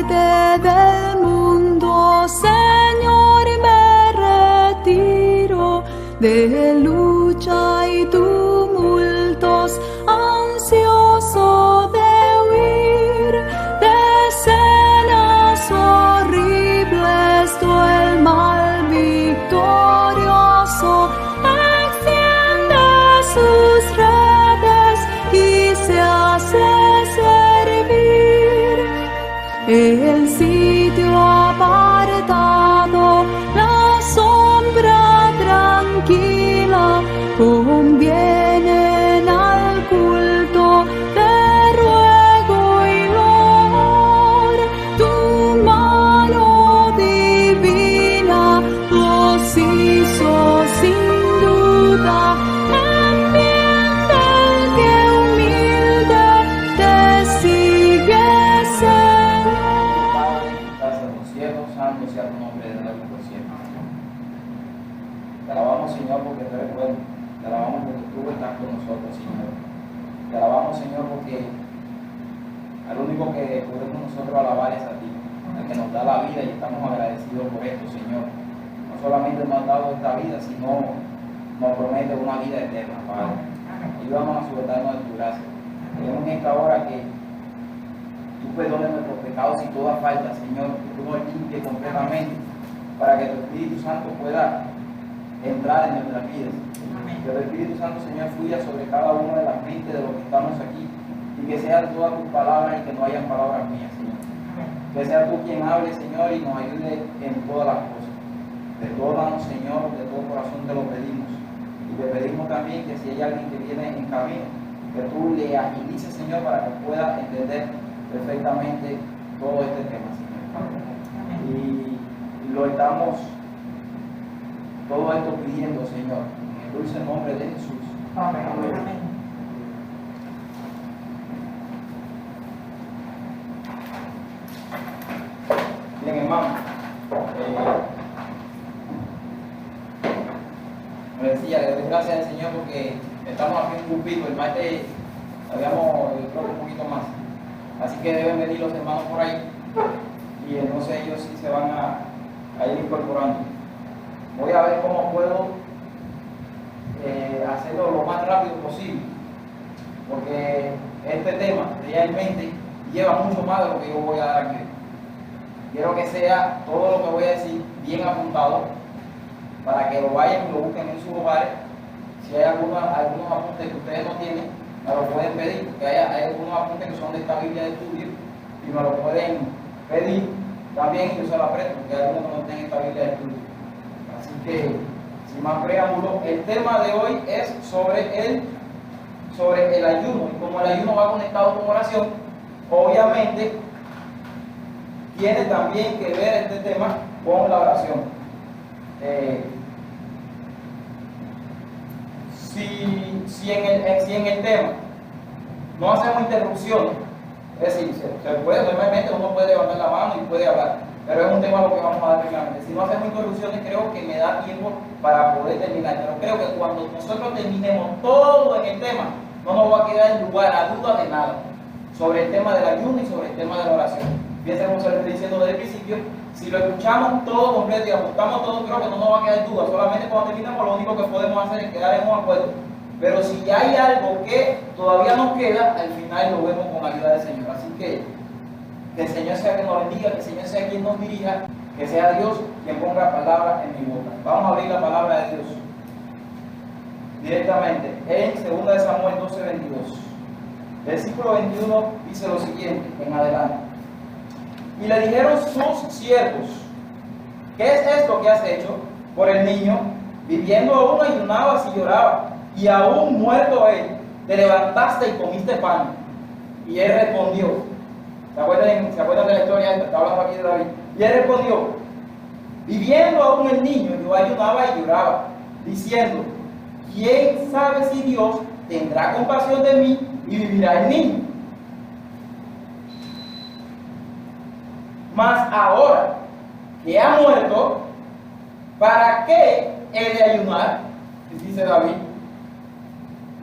parte del mundo, Señor, me retiro de lucha y tumultos, ansioso de huir de escenas horribles, tú el mal victorioso extiende sus redes y se hace servir. El sitio apartado, la sombra tranquila, convienen al culto de ruego y loor. Tu mano divina los hizo sin duda. Entiende el que humilde te sigue, Señor. Gracias a los cielos, santo sea tu nombre de Dios por siempre. Te alabamos, Señor, porque tú eres bueno. Te alabamos porque tú estás con nosotros, Señor. Te alabamos, Señor, porque al único que podemos nosotros alabar es a ti, al que nos da la vida, y estamos agradecidos por esto, Señor. No solamente nos has dado esta vida, sino nos promete una vida eterna, Padre. Ayúdanos a sujetarnos de tu gracia. Queremos en esta hora que tú perdones nuestros pecados y toda falta, Señor, que tú nos limpies completamente, para que tu Espíritu Santo pueda entrar en nuestras vidas. Que el Espíritu Santo, Señor, fluya sobre cada una de las mentes de los que estamos aquí, y que sean todas tus palabras y que no hayan palabras mías, Señor. Que sea tú quien hable, Señor, y nos ayude en todas las cosas. Perdónanos, Señor, de todo corazón te lo pedimos. Y te pedimos también que si hay alguien que viene en camino, que tú le agilices, Señor, para que pueda entender perfectamente todo este tema, Señor. Y lo estamos todo esto pidiendo, Señor, en el dulce nombre de Jesús. Amén. Amén. Bien, hermano, me decía, le doy gracias al Señor porque estamos aquí en un grupito. El martes habíamos, yo creo que un poquito más, así que deben venir los hermanos por ahí, y entonces ellos sí se van a ir incorporando. Voy a ver cómo puedo hacerlo lo más rápido posible, porque este tema realmente lleva mucho más de lo que yo voy a dar aquí. Quiero que sea todo lo que voy a decir bien apuntado, para que lo vayan y lo busquen en sus hogares. Si hay algunos apuntes que ustedes no tienen, me lo pueden pedir, porque hay algunos apuntes que son de esta Biblia de estudio, y me lo pueden pedir también, y yo se lo presto, porque hay algunos que no tienen esta Biblia de estudio. Así que, sin más preámbulo, el tema de hoy es sobre el ayuno. Y como el ayuno va conectado con oración, obviamente tiene también que ver este tema con la oración. Si en el tema no hacemos interrupciones, es decir, se puede, normalmente uno puede levantar la mano y puede hablar, pero es un tema a lo que vamos a dar primeramente. Si no hacemos interrupciones, creo que me da tiempo para poder terminar, pero creo que cuando nosotros terminemos todo en el tema, no nos va a quedar lugar a duda de nada sobre el tema del ayuno y sobre el tema de la oración. Fíjense como se lo estoy diciendo desde el principio, si lo escuchamos todo completo y apuntamos todo, creo que no nos va a quedar duda. Solamente cuando terminemos, lo único que podemos hacer es quedar en un acuerdo. Pero si ya hay algo que todavía nos queda, al final lo vemos con la ayuda del Señor. Así que el Señor sea quien nos bendiga, que el Señor sea quien nos dirija, que sea Dios quien ponga palabras en mi boca. Vamos a abrir la palabra de Dios directamente en 2 Samuel 12:22. Versículo 21 dice lo siguiente, en adelante. Y le dijeron sus siervos: ¿qué es esto que has hecho por el niño? Viviendo aún ayunabas y llorabas, y aún muerto él, te levantaste y comiste pan. Y él respondió, ¿se acuerdan de la historia? Está hablando aquí de David. Y él respondió: viviendo aún el niño, yo ayunaba y lloraba, diciendo: ¿quién sabe si Dios tendrá compasión de mí y vivirá el niño? Mas ahora que ha muerto, ¿para qué he de ayunar? Dice David.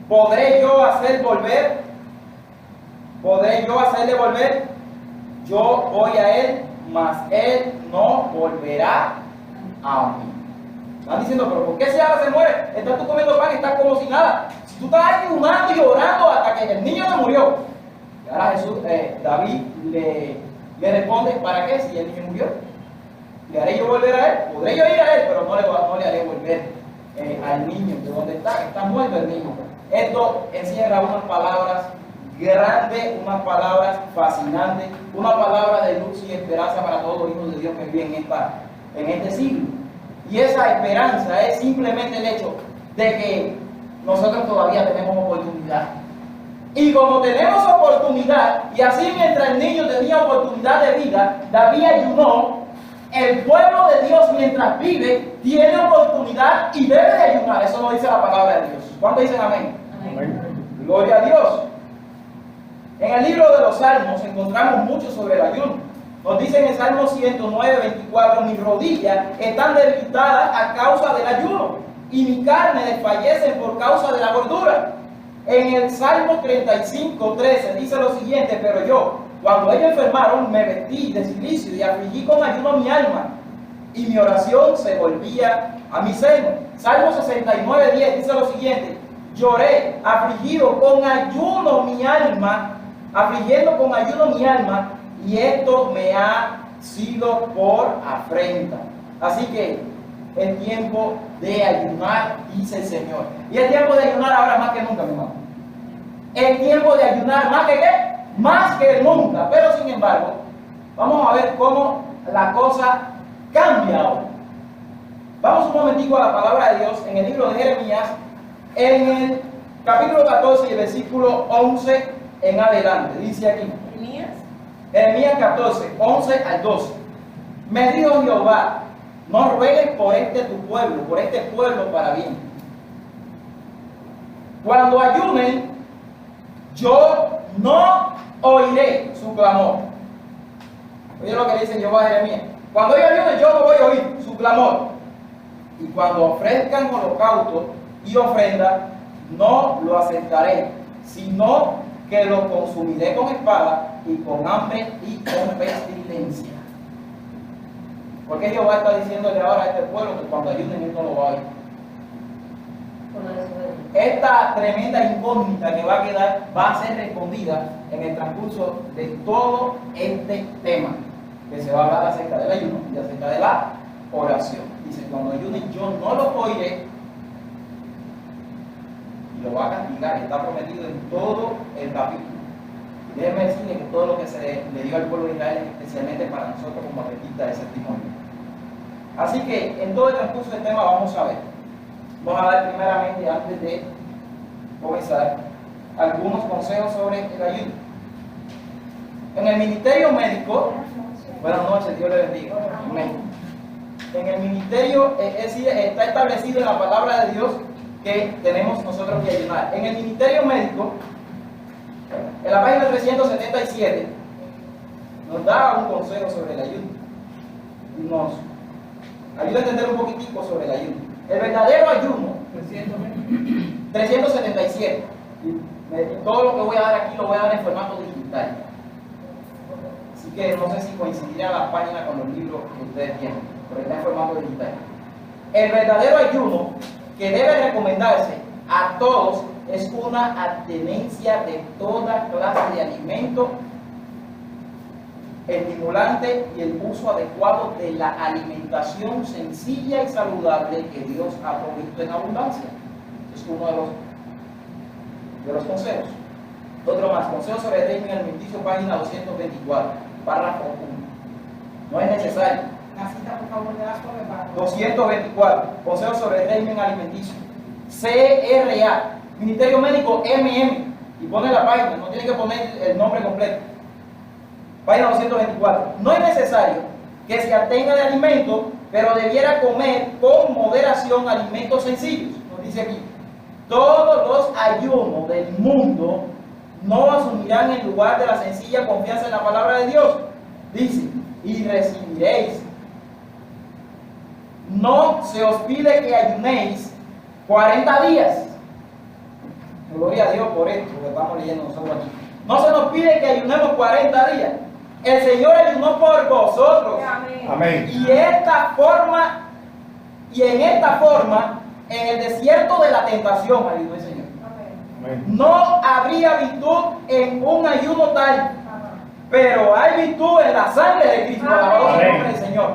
¿Podré yo hacerle volver yo voy a él, mas él no volverá a mí. Están diciendo, pero ¿por qué si ahora se muere? Estás tú comiendo pan y estás como si nada. Si tú estás ayunando y llorando hasta que el niño se murió. Y ahora David le responde, ¿para qué si el niño murió? ¿Le haré yo volver a él? Podré yo ir a él, pero no le haré volver al niño. ¿De dónde está? Está muerto el niño. Esto encierra unas palabras grandes, unas palabras fascinantes, una palabra de luz y esperanza para todos los hijos de Dios que viven en este siglo. Y esa esperanza es simplemente el hecho de que nosotros todavía tenemos oportunidad. Y como tenemos oportunidad, y así mientras el niño tenía oportunidad de vida, David ayunó. El pueblo de Dios mientras vive tiene oportunidad y debe de ayunar. Eso lo dice la palabra de Dios. ¿Cuántos dicen amén? Amén. Gloria a Dios. En el libro de los Salmos encontramos mucho sobre el ayuno. Nos dice en el Salmo 109, 24, mis rodillas están debilitadas a causa del ayuno y mi carne desfallece por causa de la gordura. En el Salmo 35, 13 dice lo siguiente, pero yo, cuando ellos enfermaron, me vestí de cilicio y afligí con ayuno mi alma, y mi oración se volvía a mi seno. Salmo 69, 10 dice lo siguiente, lloré, afligido con ayuno mi alma, afligiendo con ayuno mi alma, y esto me ha sido por afrenta. Así que es tiempo de ayunar, dice el Señor. Y es tiempo de ayunar ahora más que nunca, mi hermano. Es tiempo de ayunar más que ¿qué? Más que nunca. Pero sin embargo, vamos a ver cómo la cosa cambia ahora. Vamos un momentico a la palabra de Dios en el libro de Jeremías, en el capítulo 14 y el versículo 11 en adelante. Dice aquí. Jeremías 14, 11 al 12. Me dijo Jehová, no ruegues por tu pueblo para bien. Cuando ayunen, yo no oiré su clamor. Oye lo que dice Jehová a Jeremías. Cuando ellos ayunen, yo no voy a oír su clamor. Y cuando ofrezcan holocausto y ofrenda, no lo aceptaré, sino que lo consumiré con espada y con hambre y con pestilencia. Porque Jehová está diciéndole ahora a este pueblo que cuando ayuden él no lo va a oír. Esta tremenda incógnita que va a quedar va a ser respondida en el transcurso de todo este tema que se va a hablar acerca del ayuno y acerca de la oración. Dice, cuando ayunen yo no lo oiré y lo va a castigar. Está prometido en todo el capítulo. Déjeme decirle que todo lo que se le dio al pueblo de Israel es especialmente para nosotros como adventistas de testimonio. Así que en todo el transcurso del tema vamos a ver. Vamos a dar primeramente, antes de comenzar, algunos consejos sobre el ayuno. En el ministerio médico, buenas noches, Dios le bendiga. Amén. En el ministerio, está establecido en la palabra de Dios que tenemos nosotros que ayunar. En el ministerio médico, en la página 377, nos da un consejo sobre el ayuno y nos ayuda a entender un poquitico sobre el ayuno. El verdadero ayuno, 377, y todo lo que voy a dar aquí lo voy a dar en formato digital. Así que no sé si coincidirá la página con los libros que ustedes tienen, pero está en formato digital. El verdadero ayuno que debe recomendarse a todos es una abstenencia de toda clase de alimento estimulante y el uso adecuado de la alimentación sencilla y saludable que Dios ha provisto en abundancia. Es uno de los consejos. Otro más, consejo sobre el régimen alimenticio, página 224, párrafo 1. No es necesario. 224, consejo sobre el régimen alimenticio. CRA, Ministerio Médico MM, y pone la página, no tiene que poner el nombre completo. Página 224. No es necesario que se abstenga de alimentos, pero debiera comer con moderación alimentos sencillos. Nos dice aquí, todos los ayunos del mundo no asumirán el lugar de la sencilla confianza en la palabra de Dios. Dice, y recibiréis. No se os pide que ayunéis 40 días. Gloria a Dios por esto que estamos leyendo nosotros aquí. No se nos pide que ayunemos 40 días. El Señor ayunó por vosotros. Amén. Y en esta forma, en el desierto de la tentación, ayunó el Señor. Amén. No habría virtud en un ayuno tal, pero hay virtud en la sangre de Cristo. Alabado sea el nombre del Señor.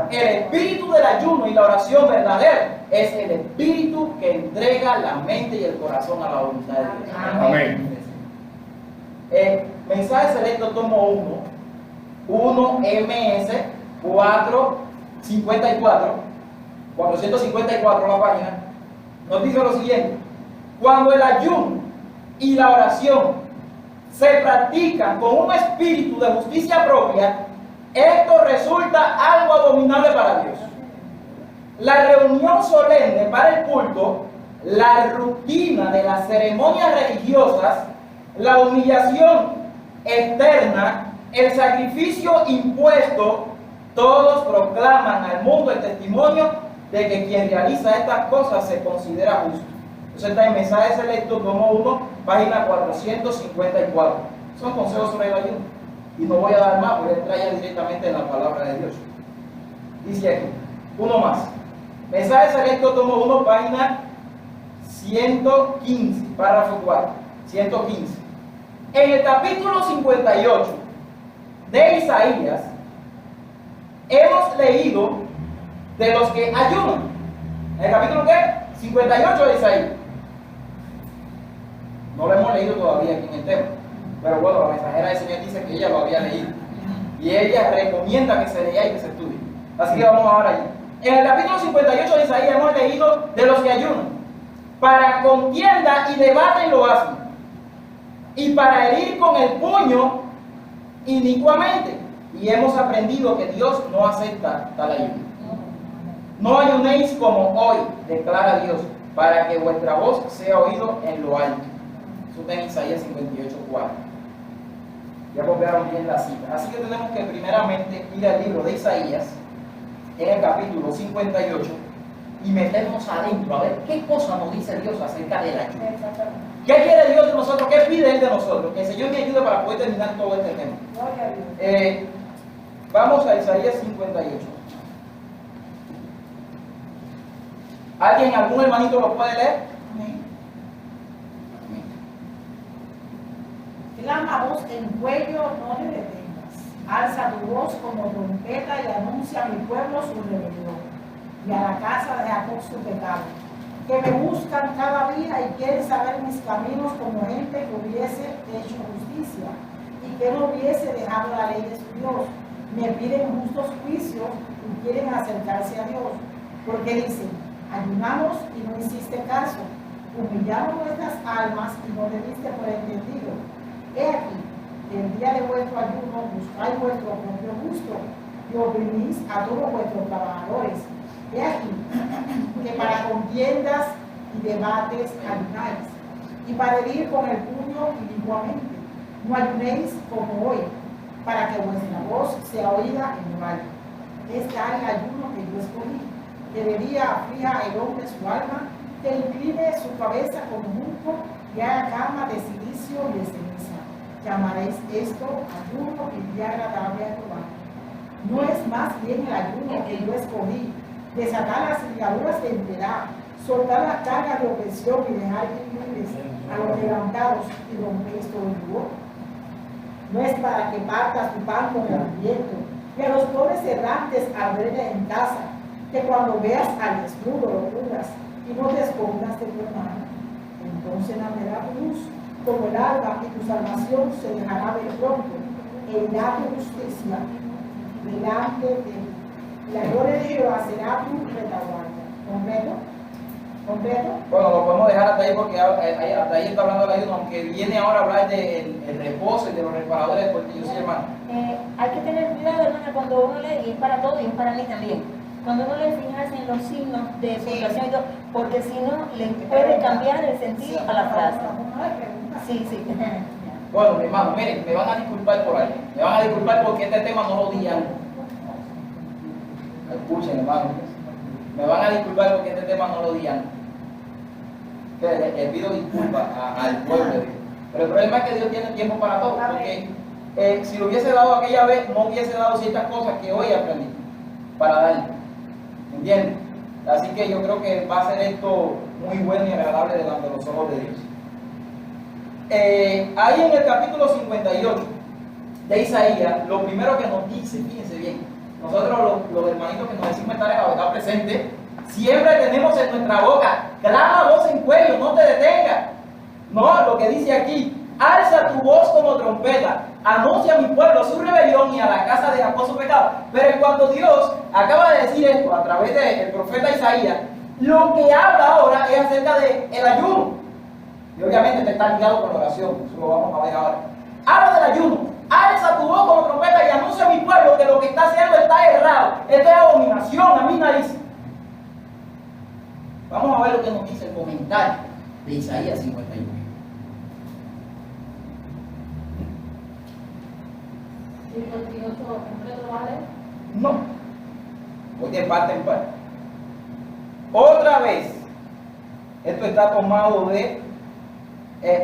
El espíritu del ayuno y la oración verdadera es el espíritu que entrega la mente y el corazón a la voluntad de Dios. Amén. Mensaje selecto tomo 1 MS 454 la página, nos dice lo siguiente: cuando el ayuno y la oración se practican con un espíritu de justicia propia, esto resulta algo abominable para Dios. La reunión solemne para el culto, la rutina de las ceremonias religiosas, la humillación externa, el sacrificio impuesto, todos proclaman al mundo el testimonio de que quien realiza estas cosas se considera justo. Eso está en Mensaje Selecto, tomo 1, página 454. Son consejos sobre el ayuno. Y no voy a dar más, voy a entrar ya directamente en la palabra de Dios. Dice aquí, uno más. Mensaje Selecto, tomo 1, página 115, párrafo 4. 115. En el capítulo 58 de Isaías, hemos leído de los que ayunan. ¿En el capítulo qué? 58 de Isaías. No lo hemos leído todavía aquí en el tema, pero bueno, la mensajera del Señor dice que ella lo había leído y ella recomienda que se lea y que se estudie. Así que vamos ahora allá. En el capítulo 58 de Isaías hemos leído de los que ayunan. Para contienda y debate lo hacen, y para herir con el puño inicuamente. Y hemos aprendido que Dios no acepta tal ayuno. No ayunéis como hoy, declara Dios, para que vuestra voz sea oído en lo alto. Eso está en Isaías 58:4. Ya copiaron bien la cita. Así que tenemos que primeramente ir al libro de Isaías, en el capítulo 58, y meternos adentro a ver qué cosa nos dice Dios acerca del ayuno. ¿Qué quiere Dios de nosotros? ¿Qué pide Él de nosotros? Que el Señor me ayude para poder terminar todo este tema. Vamos a Isaías 58. ¿Alguien, algún hermanito lo puede leer? Clama voz en cuello, no le detengas. Alza tu voz como trompeta y anuncia a mi pueblo su rebelión y a la casa de Jacob su pecado. Que me buscan cada día y quieren saber mis caminos como gente que hubiese hecho justicia y que no hubiese dejado la ley de su Dios. Me piden justos juicios y quieren acercarse a Dios, porque dicen: ayunamos y no hiciste caso, humillamos nuestras almas y no te diste por entendido. He aquí, el día de vuestro ayuno buscáis vuestro propio gusto y oprimís a todos vuestros trabajadores. He aquí, que para contiendas y debates ayunáis, y para herir con el puño inicuamente. No ayunéis como hoy, para que vuestra voz sea oída en lo alto. Este es el ayuno que yo escogí, que de día aflija el hombre su alma, que incline su cabeza como junco y haga cama de silicio y de ceniza. Llamaréis esto ayuno y día agradable a Jehová. No es más bien el ayuno que yo escogí, desatar las ligaduras de enfermedad, soltar las cargas de opresión y dejar libres a los levantados y rompéis todo el yugo. No es para que partas tu pan con el viento y a los pobres errantes albergues en casa, que cuando veas al desnudo lo cubras y no te escondas de tu hermano. Entonces nacerá tu luz como el alba y tu salvación se dejará ver pronto. El día de justicia delante de ti. La gloria de Jehová será tu retaguardia. ¿Completo? ¿Completo? Bueno, lo podemos dejar hasta ahí porque hasta ahí está hablando el ayuno, aunque viene ahora a hablar del reposo y de los reparadores, porque yo soy hermano. Hay que tener cuidado, hermana, cuando uno lee, y es para todo y es para mí también, cuando uno le fijarse en los signos de puntuación y todo, porque si no, le puede cambiar el sentido a la frase. Sí, sí. Bueno, mi hermano, miren, me van a disculpar por ahí. Me van a disculpar porque este tema no lo di antes. Escuchen, hermano. Me van a disculpar porque este tema no lo di antes. Le pido disculpas al pueblo de Dios. Pero el problema es que Dios tiene tiempo para todo. Porque si lo hubiese dado aquella vez, no hubiese dado ciertas cosas que hoy aprendí para darle. ¿Entiendes? Así que yo creo que va a ser esto muy bueno y agradable delante de los ojos de Dios. Ahí en el capítulo 58 de Isaías, lo primero que nos dice, fíjense bien, nosotros los hermanitos que nos decimos estar presentes, siempre tenemos en nuestra boca, clama voz en cuello, no te detengas. No, lo que dice aquí, alza tu voz como trompeta, anuncia a mi pueblo su rebelión y a la casa de Jacob su pecado. Pero en cuanto Dios acaba de decir esto a través del profeta Isaías, lo que habla ahora es acerca del ayuno. Y obviamente te está ligado con la oración, eso lo vamos a ver ahora. Habla del ayuno, alza tu voz como trompeta y anuncia a mi pueblo que lo que está haciendo está errado, esto es abominación a mi nariz. Vamos a ver lo que nos dice el comentario de Isaías 51. No, voy de parte en parte. Otra vez, esto está tomado de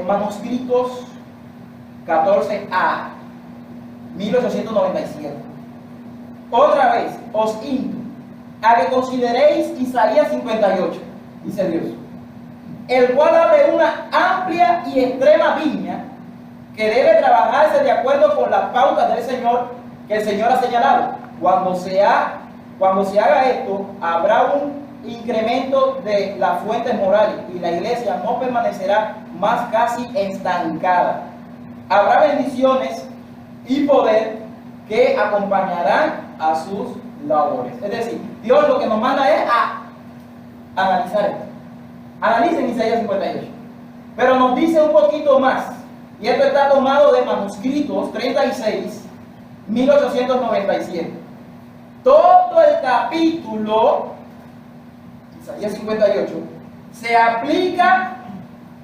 manuscritos 14A, 1897. Otra vez, os insto a que consideréis Isaías 58, dice Dios, el cual abre una amplia y extrema viña que debe trabajarse de acuerdo con las pautas del Señor que el Señor ha señalado. Cuando se haga esto, habrá un incremento de las fuentes morales y la iglesia no permanecerá más casi estancada. Habrá bendiciones y poder que acompañarán a sus labores. Es decir, Dios lo que nos manda es a analizar esto. Analicen Isaías 58. Pero nos dice un poquito más. Y esto está tomado de manuscritos 36, 1897. Todo el capítulo, Isaías 58, se aplica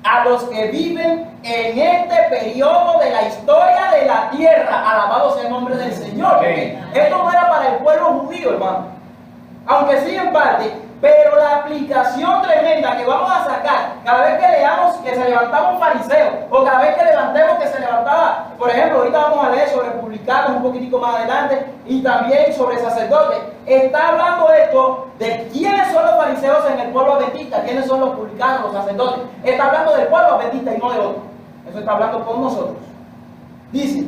a los que viven en este periodo de la historia de la tierra. Alabado sea el nombre del Señor. Esto no era para el pueblo judío, hermano. Aunque sí en parte, pero la aplicación tremenda que vamos a sacar cada vez que leamos que se levantaba un fariseo, o cada vez que levantemos que se levantaba, por ejemplo, ahorita vamos a leer sobre publicanos un poquitico más adelante, y también sobre sacerdotes. Está hablando esto de quiénes son los fariseos en el pueblo adventista, quiénes son los publicanos, los sacerdotes. Está hablando del pueblo adventista y no de otro. Eso está hablando con nosotros. Dice: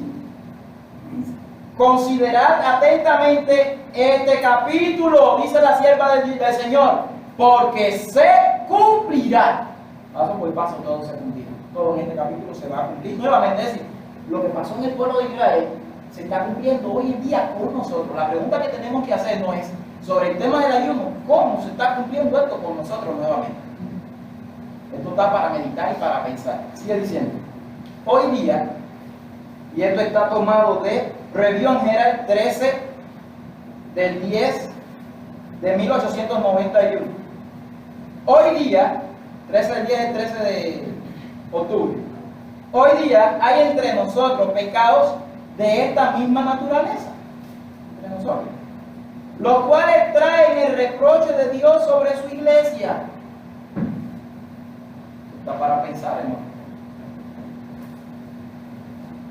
considerad atentamente este capítulo, dice la sierva del Señor, porque se cumplirá. Paso por paso todo se cumplirá. Todo en este capítulo se va a cumplir. Nuevamente, es decir, lo que pasó en el pueblo de Israel se está cumpliendo hoy en día con nosotros. La pregunta que tenemos que hacer no es sobre el tema del ayuno, ¿cómo se está cumpliendo esto con nosotros nuevamente? Esto está para meditar y para pensar. Sigue diciendo, hoy día, y esto está tomado de Review and Herald 13 del 10 de 1891. Hoy día, 13 del 10 del 13 de octubre, hoy día hay entre nosotros pecados de esta misma naturaleza, entre nosotros, los cuales traen el reproche de Dios sobre su iglesia. Está para pensar, hermano.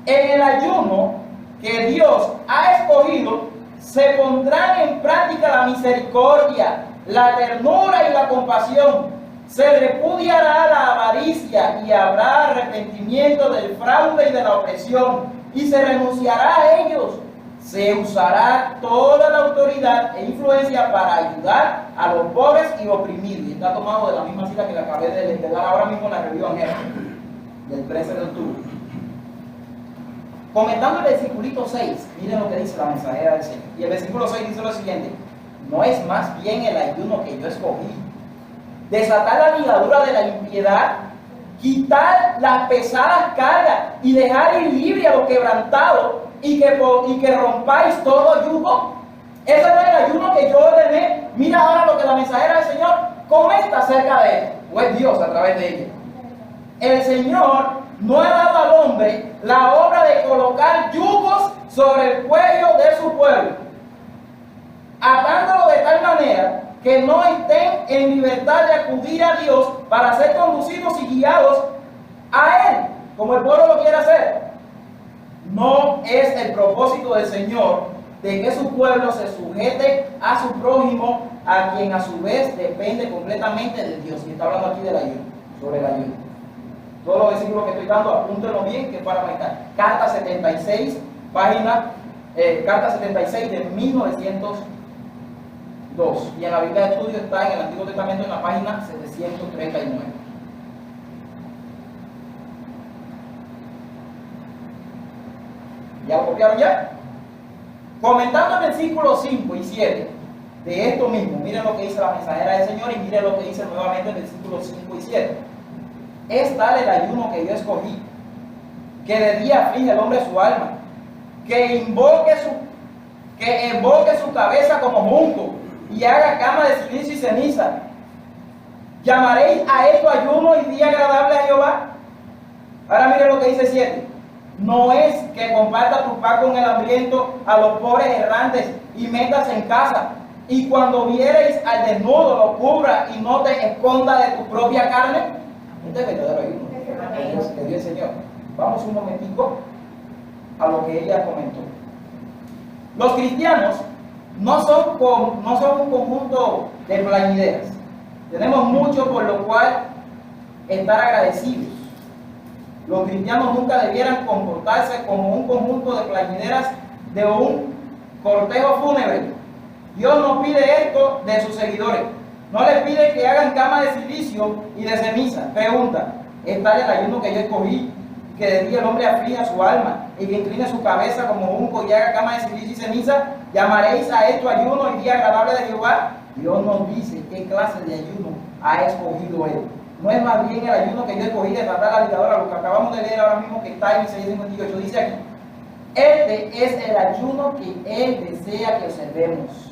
En el ayuno que Dios ha escogido, se pondrán en práctica la misericordia, la ternura y la compasión. Se repudiará la avaricia y habrá arrepentimiento del fraude y de la opresión, y se renunciará a ellos. Se usará toda la autoridad e influencia para ayudar a los pobres y oprimidos. Y está tomado de la misma cita que le acabé de dar ahora mismo en la Review and Herald del 13 de octubre. Comentando el versículo 6, miren lo que dice la mensajera del Señor. Y el versículo 6 dice lo siguiente: no es más bien el ayuno que yo escogí, desatar la ligadura de la impiedad, quitar las pesadas cargas y dejar ir libre a los quebrantados, y que rompáis todo yugo. Ese no es el ayuno que yo ordené. Mira ahora lo que la mensajera del Señor comenta acerca de él, o es Dios a través de ella. El Señor no ha dado al hombre la obra de colocar yugos sobre el cuello de su pueblo, atándolo de tal manera que no estén en libertad de acudir a Dios para ser conducidos y guiados a Él, como el pueblo lo quiere hacer. No es el propósito del Señor de que su pueblo se sujete a su prójimo, a quien a su vez depende completamente de Dios. Y está hablando aquí del ayuno, sobre el ayuno. Todos los versículos que estoy dando, apúntenlo bien, que es para meditar. Carta 76, Carta 76 de 1902. Y en la Biblia de Estudio está en el Antiguo Testamento en la página 739. ¿Ya lo copiaron ya? Comentando el versículo 5 y 7 de esto mismo, miren lo que dice la mensajera del Señor y miren lo que dice nuevamente el versículo 5 y 7. Es tal el ayuno que yo escogí, que de día aflige el hombre su alma, que invoque su cabeza como junco y haga cama de silicio y ceniza. ¿Llamaréis a esto ayuno y día agradable a Jehová? Ahora miren lo que dice 7. No es que comparta tu pan con el hambriento, a los pobres errantes, y metas en casa, y cuando viereis al desnudo lo cubra y no te esconda de tu propia carne. Este es verdadero ayuno que dio el Señor. Vamos un momentico a lo que ella comentó. Los cristianos no son un conjunto de plañideras. Tenemos mucho por lo cual estar agradecidos. Los cristianos nunca debieran comportarse como un conjunto de plañideras de un cortejo fúnebre. Dios no pide esto de sus seguidores. No les pide que hagan cama de silicio y de ceniza. Pregunta: ¿es tal el ayuno que yo escogí, que de día el hombre aflige su alma y que incline su cabeza como junco y haga cama de silicio y ceniza? ¿Llamaréis a esto ayuno y día agradable de Jehová? Dios nos dice qué clase de ayuno ha escogido Él. No es más bien el ayuno que yo escogí de tratar la ligadora, lo que acabamos de leer ahora mismo, que está en Isaías 58. Dice aquí: este es el ayuno que Él desea que observemos.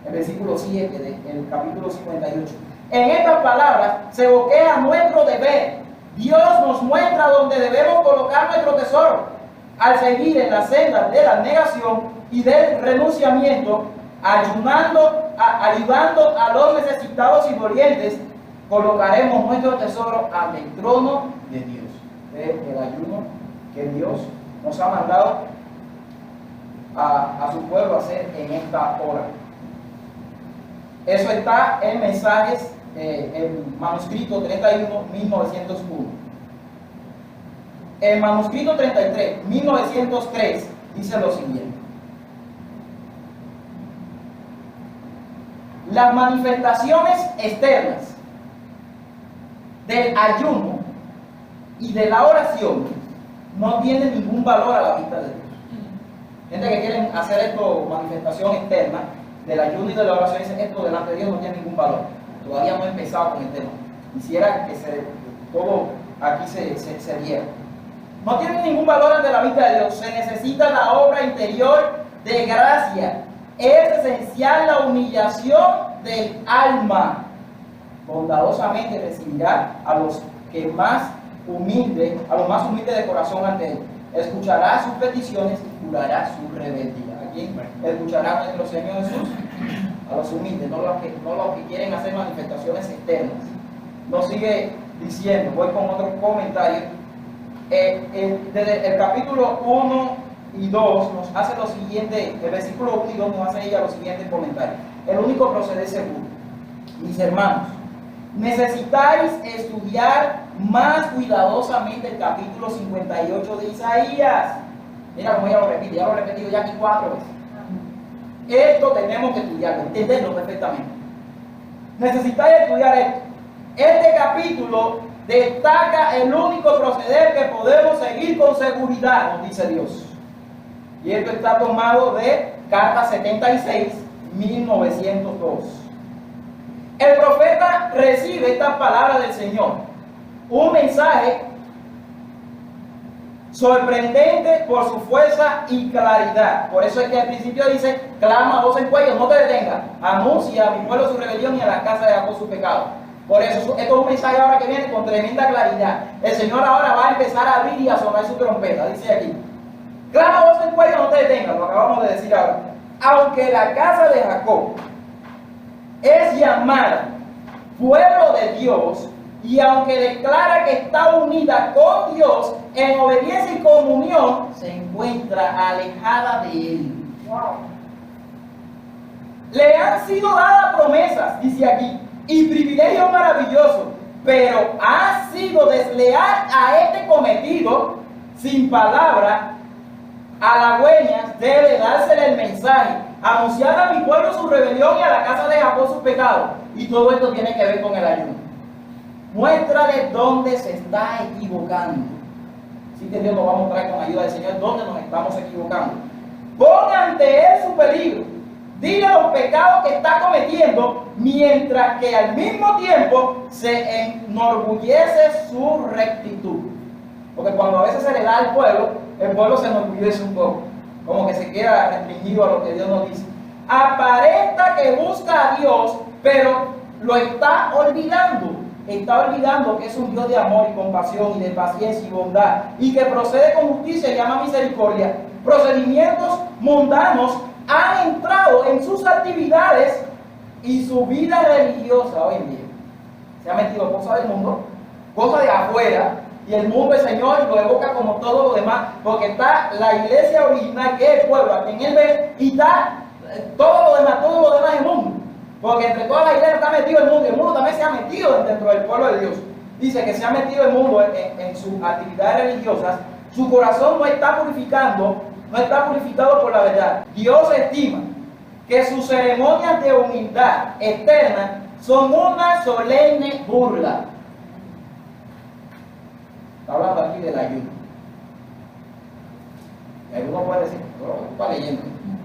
El versículo 7 del capítulo 58. En estas palabras se boquea nuestro deber. Dios nos muestra dónde debemos colocar nuestro tesoro. Al seguir en la senda de la negación y del renunciamiento, ayudando a los necesitados y dolientes, colocaremos nuestro tesoro ante el trono de Dios. El ayuno que Dios nos ha mandado a su pueblo a hacer en esta hora. Eso está en Mensajes, el manuscrito 31, 1901. El manuscrito 33, 1903, dice lo siguiente: las manifestaciones externas del ayuno y de la oración no tienen ningún valor a la vista de Dios. Gente que quieren hacer esto, manifestación externa del ayuno y de la oración, dice: esto delante de Dios no tiene ningún valor. Todavía no he empezado con el tema. Quisiera que todo aquí se diera. No tiene ningún valor ante la vista de Dios. Se necesita la obra interior de gracia. Es esencial la humillación del alma. Bondadosamente recibirá a los más humildes de corazón ante Él. Escuchará sus peticiones y curará su rebeldía. ¿A quién escuchará nuestro Señor Jesús? A los humildes, no los que quieren hacer manifestaciones externas. Nos sigue diciendo, voy con otro comentario. Desde el capítulo 1 y 2 nos hace lo siguiente, el versículo 1 y 2 nos hace ella los siguientes comentarios. El único proceder seguro. Mis hermanos, necesitáis estudiar más cuidadosamente el capítulo 58 de Isaías. Mira cómo ella lo repite, ya lo he repetido ya aquí 4 veces. Esto tenemos que estudiarlo, entenderlo perfectamente. Necesitáis estudiar esto. Este capítulo destaca el único proceder que podemos seguir con seguridad, nos dice Dios. Y esto está tomado de Carta 76, 1902. El profeta recibe estas palabras del Señor, un mensaje sorprendente por su fuerza y claridad. Por eso es que al principio dice: clama a voz en cuello, no te detengas, anuncia a mi pueblo su rebelión y a la casa de Jacob su pecado. Por eso, esto es un mensaje ahora que viene con tremenda claridad. El Señor ahora va a empezar a abrir y a sonar su trompeta. Dice aquí: clama a voz en cuello, no te detengas, lo acabamos de decir ahora. Aunque la casa de Jacob es llamada pueblo de Dios, y aunque declara que está unida con Dios en obediencia y comunión, se encuentra alejada de Él. Wow. Le han sido dadas promesas, dice aquí, y privilegios maravillosos, pero ha sido desleal a este cometido, sin palabra, halagüeñas, debe dársele el mensaje, anunciar a mi pueblo su rebelión y a la casa de Jacob sus pecados. Y todo esto tiene que ver con el ayuno. Muéstrale dónde se está equivocando. Así que Dios nos va a mostrar con ayuda del Señor dónde nos estamos equivocando. Pon ante Él su peligro. Dile los pecados que está cometiendo, mientras que al mismo tiempo se enorgullece su rectitud. Porque cuando a veces se le da al pueblo, el pueblo se enorgullece un poco, como que se queda restringido a lo que Dios nos dice. Aparenta que busca a Dios, pero lo está olvidando. Está olvidando que es un Dios de amor y compasión y de paciencia y bondad, y que procede con justicia y ama misericordia. Procedimientos mundanos han entrado en sus actividades y su vida religiosa hoy en día. Se ha metido cosas del mundo, cosas de afuera, y el mundo, el Señor, lo evoca como todo lo demás, porque está la iglesia original, que es el pueblo, a quien Él ve, y está todo lo demás es el mundo. Porque entre todas las iglesias está metido el mundo también se ha metido dentro del pueblo de Dios. Dice que se ha metido el mundo en sus actividades religiosas, su corazón no está purificado por la verdad. Dios estima que sus ceremonias de humildad eterna son una solemne burla. Está hablando aquí del ayuno. Y alguno puede decir, pero tú estás leyendo.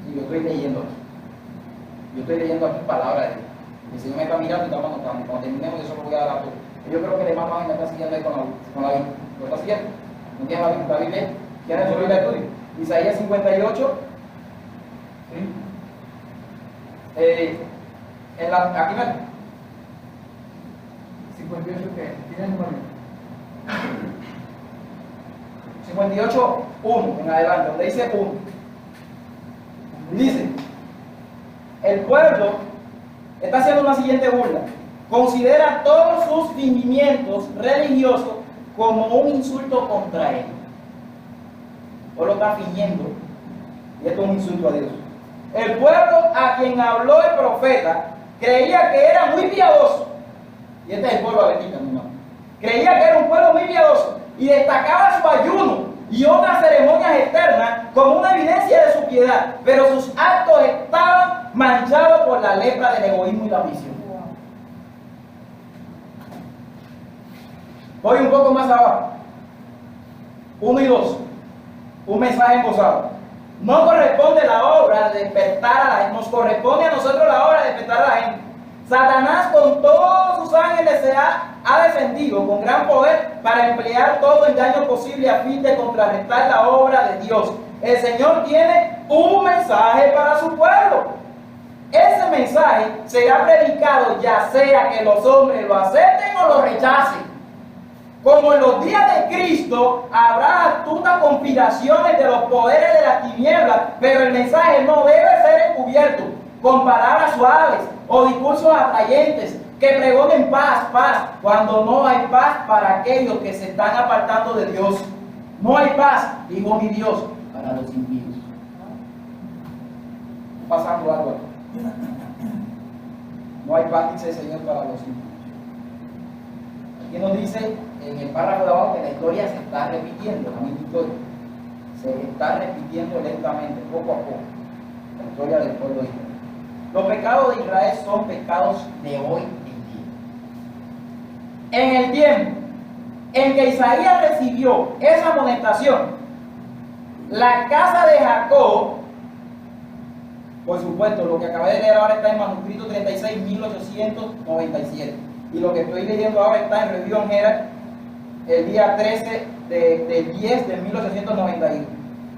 Y yo estoy leyendo aquí. Yo estoy leyendo aquí palabras de Dios. El Señor me está mirando y está anotando. Cuando terminemos, yo solo voy a dar a todo. Yo creo que el hermano me está siguiendo ahí con la Biblia. ¿Lo está siguiendo? ¿No tiene la Biblia? ¿Tiene su Biblia de estudio? Isaías 58. ¿Sí? Aquí me... 58 que tiene el nombre. 58:1 en adelante, donde dice 1. Dice, el pueblo está haciendo una siguiente burla. Considera todos sus fingimientos religiosos como un insulto contra él. O lo está fingiendo. Y esto es un insulto a Dios. El pueblo a quien habló el profeta creía que era muy piadoso. Y este es el pueblo abetita, mi hermano. Creía que era un pueblo muy piadoso y destacaba su ayuno y otras ceremonias externas como una evidencia de su piedad, pero sus actos estaban manchados por la lepra del egoísmo y la ambición. Voy un poco más abajo. 1 y 2. Un mensaje embosado. No corresponde la obra de despertar a la gente, nos corresponde a nosotros la obra de despertar a la gente. Satanás con todos sus ángeles se ha defendido con gran poder para emplear todo engaño posible a fin de contrarrestar la obra de Dios. El Señor tiene un mensaje para su pueblo. Ese mensaje será predicado ya sea que los hombres lo acepten o lo rechacen. Como en los días de Cristo, habrá astutas conspiraciones de los poderes de las tinieblas, pero el mensaje no debe ser encubierto con palabras suaves o discursos atrayentes que pregonen paz, cuando no hay paz para aquellos que se están apartando de Dios. No hay paz, dijo mi Dios, para los impíos. Pasando algo aquí. No hay paz, dice el Señor, para los impíos. Aquí nos dice en el párrafo de abajo que la historia se está repitiendo, la misma historia. Se está repitiendo lentamente, poco a poco, la historia del pueblo de Israel. Los pecados de Israel son pecados de hoy en día. En el tiempo en que Isaías recibió esa amonestación, la casa de Jacob, por supuesto, lo que acabé de leer ahora está en manuscrito 36, 1897. Y lo que estoy leyendo ahora está en Review on Herald, el día 13 de 10 de 1891.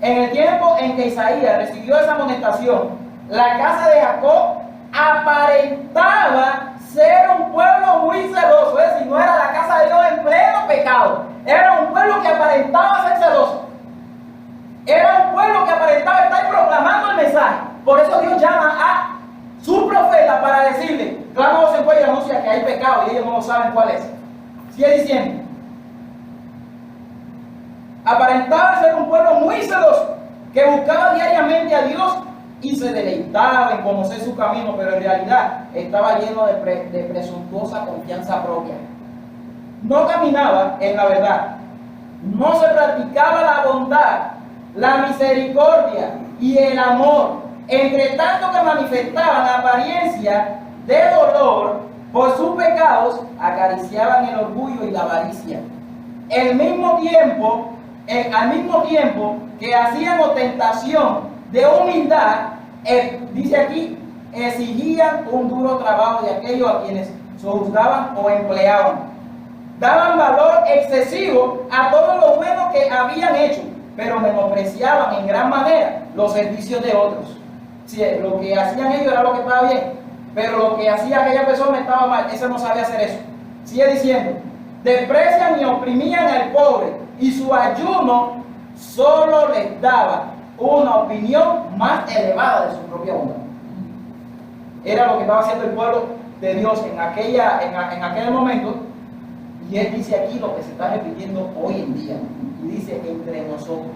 En el tiempo en que Isaías recibió esa amonestación, la casa de Jacob aparentaba ser un pueblo muy celoso, es decir, no era la casa de Dios en pleno pecado, era un pueblo que aparentaba ser celoso, era un pueblo que aparentaba estar proclamando el mensaje. Por eso Dios llama a su profeta para decirle, clama voz en cuello y anuncia que hay pecado y ellos no saben cuál es. Sigue diciendo. Aparentaba ser un pueblo muy celoso, que buscaba diariamente a Dios y se deleitaba en conocer su camino, pero en realidad estaba lleno de presuntuosa confianza propia. No caminaba en la verdad, no se practicaba la bondad, la misericordia y el amor, entre tanto que manifestaban apariencia de dolor por sus pecados, acariciaban el orgullo y la avaricia. Al mismo tiempo que hacían ostentación de humildad, dice aquí, exigían un duro trabajo de aquellos a quienes sojuzgaban o empleaban. Daban valor excesivo a todo lo bueno que habían hecho, pero menospreciaban en gran manera los servicios de otros. Si lo que hacían ellos era lo que estaba bien, pero lo que hacía aquella persona estaba mal, ese no sabía hacer eso. Sigue diciendo, desprecian y oprimían al pobre, y su ayuno solo les daba una opinión más elevada de su propia bondad. Era lo que estaba haciendo el pueblo de Dios en aquel momento, y él dice aquí lo que se está repitiendo hoy en día, y dice entre nosotros,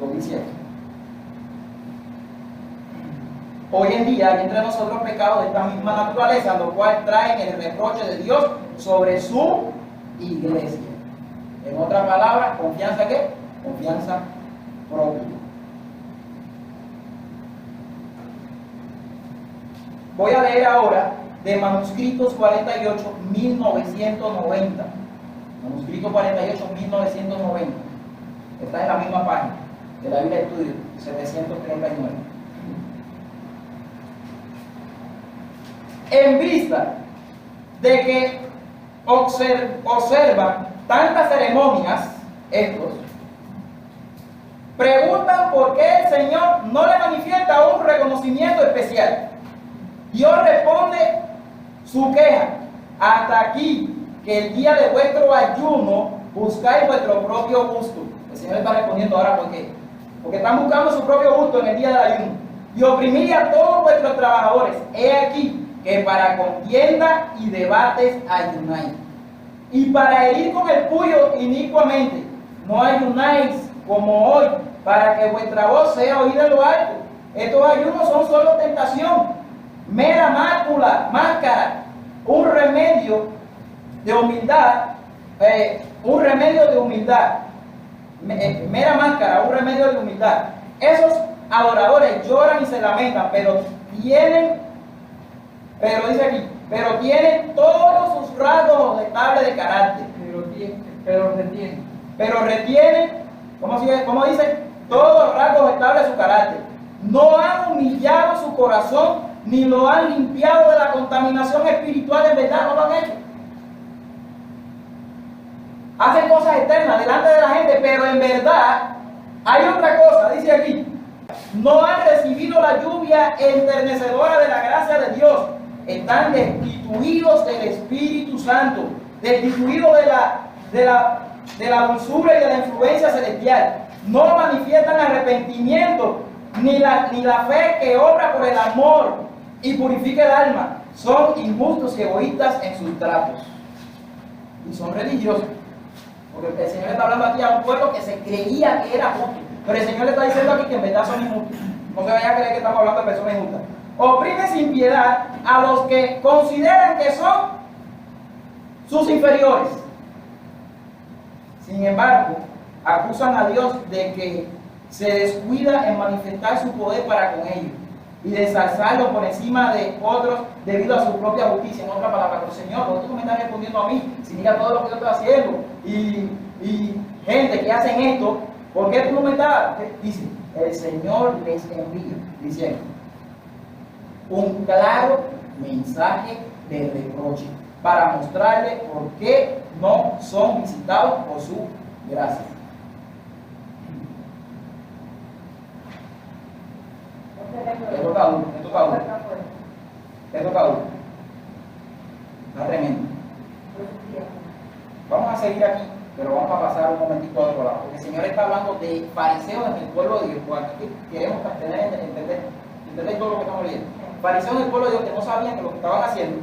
lo dice aquí. Hoy en día hay entre nosotros pecados de esta misma naturaleza, lo cual traen el reproche de Dios sobre su iglesia. En otras palabras, ¿confianza qué? Confianza propia. Voy a leer ahora de Manuscritos 48, 1990. Manuscrito 48, 1990. Está en la misma página de la Biblia de Estudio, 739. En vista de que observan tantas ceremonias, estos preguntan por qué el Señor no le manifiesta un reconocimiento especial. Dios responde su queja: hasta aquí, que el día de vuestro ayuno buscáis vuestro propio gusto. El Señor está respondiendo ahora por qué. Porque están buscando su propio gusto en el día del ayuno. Y oprimir a todos vuestros trabajadores. He aquí que para contienda y debates ayunáis. Y para herir con el puño inicuamente, no ayunáis como hoy, para que vuestra voz sea oída en lo alto. Estos ayunos son solo tentación, mera máscara, un remedio de humildad, mera máscara, un remedio de humildad. Esos adoradores lloran y se lamentan, pero dice aquí, pero tienen todos sus rasgos estables de carácter. Pero retienen, ¿cómo dice? Todos los rasgos estables de su carácter. No han humillado su corazón, ni lo han limpiado de la contaminación espiritual, en verdad no lo han hecho. Hacen cosas externas delante de la gente, pero en verdad hay otra cosa, dice aquí. No han recibido la lluvia enternecedora de la gracia de Dios. Están destituidos del Espíritu Santo, destituidos de la dulzura y de la influencia celestial. No manifiestan arrepentimiento, ni la fe que obra por el amor y purifica el alma. Son injustos y egoístas en sus tratos. Y son religiosos. Porque el Señor está hablando aquí a un pueblo que se creía que era justo. Pero el Señor le está diciendo aquí que en verdad son injustos. No se vaya a creer que estamos hablando de personas injustas. Oprime sin piedad a los que consideran que son sus inferiores. Sin embargo, acusan a Dios de que se descuida en manifestar su poder para con ellos y de ensalzarlo por encima de otros debido a su propia justicia. En otras palabras, pero Señor, ¿por qué tú me estás respondiendo a mí? Si mira todo lo que yo estoy haciendo y gente que hacen esto, ¿por qué tú no me estás? Dice, el Señor les envía, diciendo, un claro mensaje de reproche para mostrarle por qué no son visitados por su gracia. Esto está duro. Está tremendo. Vamos a seguir aquí, pero vamos a pasar un momentito a otro lado, porque el Señor está hablando de fariseos en el pueblo de Dios. Aquí queremos entender todo lo que estamos leyendo. Fariseos en el pueblo de Dios que no sabían que lo que estaban haciendo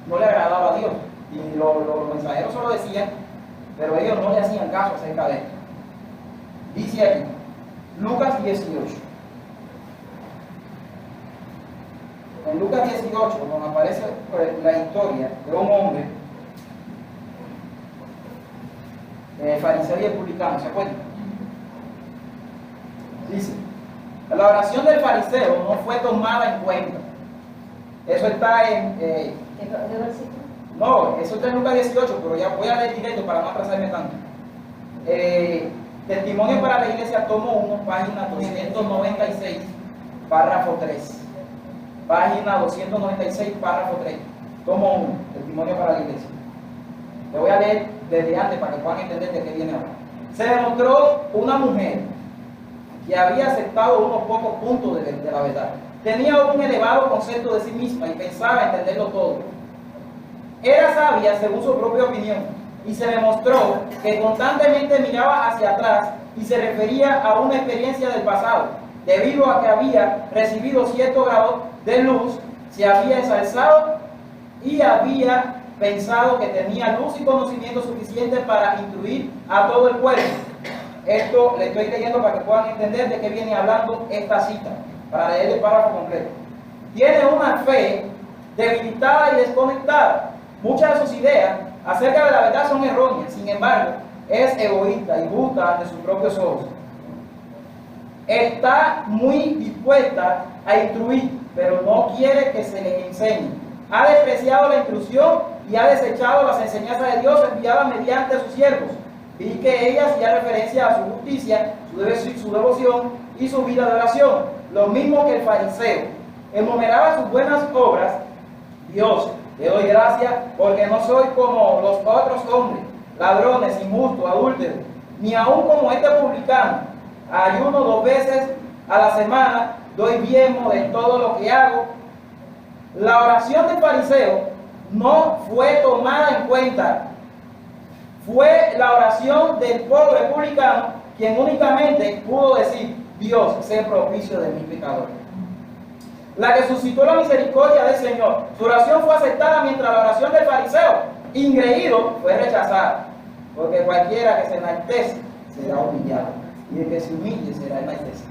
no le agradaba a Dios. Y los mensajeros solo decían, pero ellos no le hacían caso acerca de esto. Dice aquí, Lucas 18. En Lucas 18 nos aparece la historia de un hombre, fariseo y publicano, ¿se acuerdan? Dice, la oración del fariseo no fue tomada en cuenta. Eso está en... ¿Qué versículo? no, eso está en Lucas 18, pero ya voy a leer directo para no atrasarme tanto. Testimonio para la Iglesia, tomo 1, página 296, párrafo 3. Página 296, párrafo 3. Tomo 1, testimonio para la Iglesia. Le voy a leer desde antes para que puedan entender de qué viene ahora. Se demostró una mujer que había aceptado unos pocos puntos de la verdad. Tenía un elevado concepto de sí misma y pensaba entenderlo todo. Era sabia según su propia opinión y se demostró que constantemente miraba hacia atrás y se refería a una experiencia del pasado. Debido a que había recibido cierto grado de luz, se había ensalzado y había pensado que tenía luz y conocimiento suficiente para instruir a todo el pueblo. Esto le estoy leyendo para que puedan entender de qué viene hablando esta cita, para leer el párrafo completo. Tiene una fe debilitada y desconectada. Muchas de sus ideas acerca de la verdad son erróneas, sin embargo, es egoísta y justa ante sus propios ojos. Está muy dispuesta a instruir, pero no quiere que se le enseñe. Ha despreciado la instrucción y ha desechado las enseñanzas de Dios enviadas mediante sus siervos. Vi que ella hacía referencia a su justicia, su devoción y su vida de oración, lo mismo que el fariseo. Enumeraba sus buenas obras. Dios, te doy gracias porque no soy como los otros hombres, ladrones, injustos, adúlteros, ni aún como este publicano. Ayuno 2 veces a la semana, doy diezmo de todo lo que hago. La oración del fariseo no fue tomada en cuenta. Fue la oración del pobre publicano quien únicamente pudo decir, Dios, sé propicio de mi pecador. La que suscitó la misericordia del Señor. Su oración fue aceptada mientras la oración del fariseo, ingreído, fue rechazada. Porque cualquiera que se enaltece será humillado, y el que se humille será enaltecido.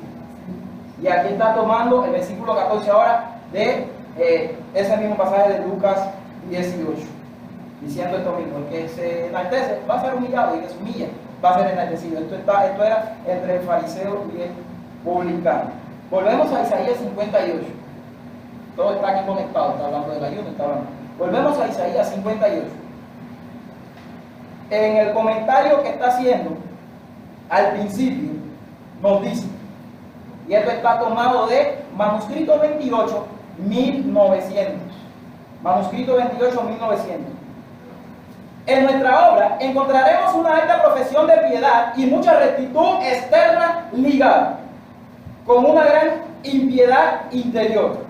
Y aquí está tomando el versículo 14 ahora de ese mismo pasaje de Lucas 18, diciendo esto mismo: el que se enaltece va a ser humillado, y el que se humilla va a ser enaltecido. Esto era entre el fariseo y el publicano. Volvemos a Isaías 58. Todo está aquí conectado, está hablando del ayuno, está hablando. Volvemos a Isaías 58. En el comentario que está haciendo al principio, nos dice, y esto está tomado de manuscrito 28, 1900. Manuscrito 28, 1900. En nuestra obra encontraremos una alta profesión de piedad y mucha rectitud externa ligada con una gran impiedad interior.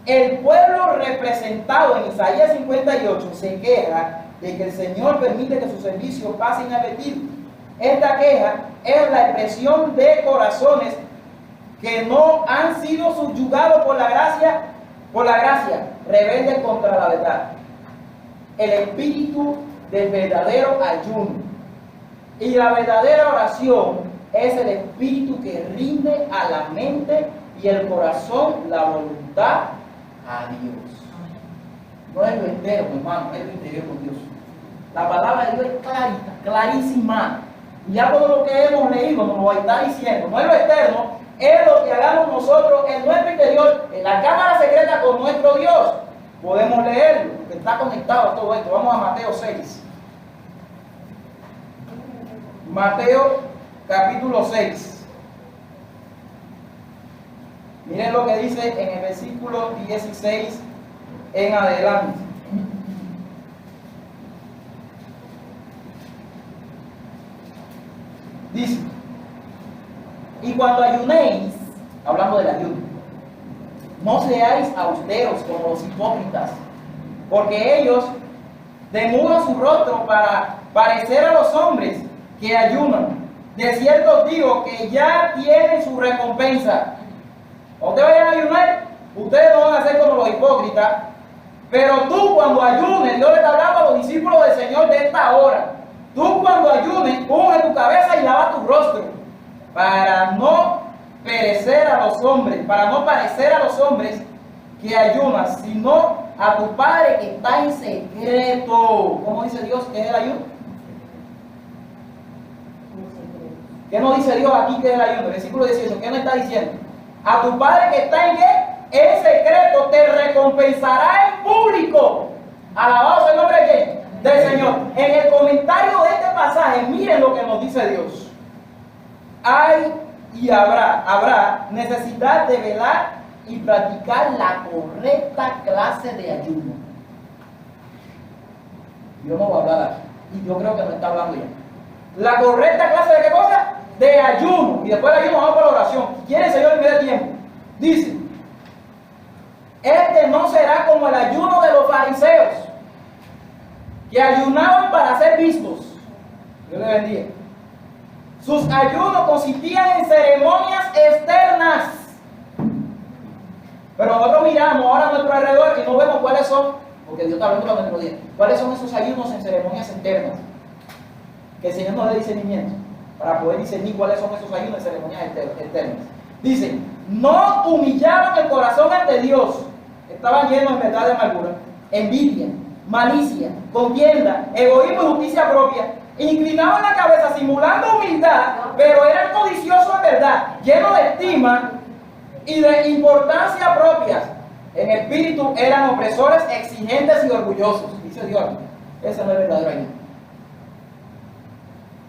El pueblo representado en Isaías 58 se queja de que el Señor permite que su servicio pase inadvertido. Esta queja es la expresión de corazones que no han sido subyugados por la gracia, rebeldes contra la verdad. El espíritu del verdadero ayuno y la verdadera oración es el espíritu que rinde a la mente y el corazón la voluntad a Dios. No es lo externo, hermano, es lo interior con Dios. La palabra de Dios es clarita, clarísima. Y ya todo lo que hemos leído nos lo está diciendo. No es lo externo, es lo que hagamos nosotros en nuestro interior, en la cámara secreta con nuestro Dios. Podemos leerlo, que está conectado a todo esto. Vamos a Mateo 6. Mateo capítulo 6. Miren lo que dice en el versículo 16 en adelante. Dice, y cuando ayunéis, hablando del ayuno, no seáis austeros como los hipócritas, porque ellos demudan su rostro para parecer a los hombres que ayunan. De cierto os digo que ya tienen su recompensa. Cuando ustedes vayan a ayunar, ustedes no van a ser como los hipócritas, Pero tú cuando ayunes, Dios le está hablando a los discípulos del Señor de esta hora. Tú cuando ayunes, unge tu cabeza y lava tu rostro, para no perecer a los hombres, para no parecer a los hombres que ayunas, sino a tu Padre que está en secreto. ¿Cómo dice Dios que es el ayuno? ¿Qué no dice Dios aquí que es el ayuno? Versículo 18, ¿qué nos está diciendo? A tu Padre que está en ¿qué? En secreto te recompensará en público. Alabado sea el nombre de ¿quién? Del Señor. En el comentario de este pasaje, miren lo que nos dice Dios. Hay y habrá necesidad de velar y practicar la correcta clase de ayuno. Yo no voy a hablar aquí, y yo creo que no está hablando ya. La correcta clase de ¿qué cosa? De ayuno. Y después del ayuno vamos para la oración. ¿Quién el Señor me dé tiempo? Dice: este no será como el ayuno de los fariseos, que ayunaban para ser vistos. Dios le bendiga. Sus ayunos consistían en ceremonias externas. Pero nosotros miramos ahora a nuestro alrededor y no vemos cuáles son, porque Dios está hablando a nuestro día, cuáles son esos ayunos en ceremonias externas. Que el Señor nos dé discernimiento para poder discernir cuáles son esos ayunos en ceremonias externas. Dice: no humillaban el corazón ante Dios. Estaban llenos en verdad de amargura, envidia, malicia, contienda, egoísmo y justicia propia. Inclinaban la cabeza simulando humildad, pero eran codiciosos de verdad, llenos de estima y de importancia propias. En espíritu eran opresores, exigentes y orgullosos. Dice Dios, ese no es el verdadero ayuno.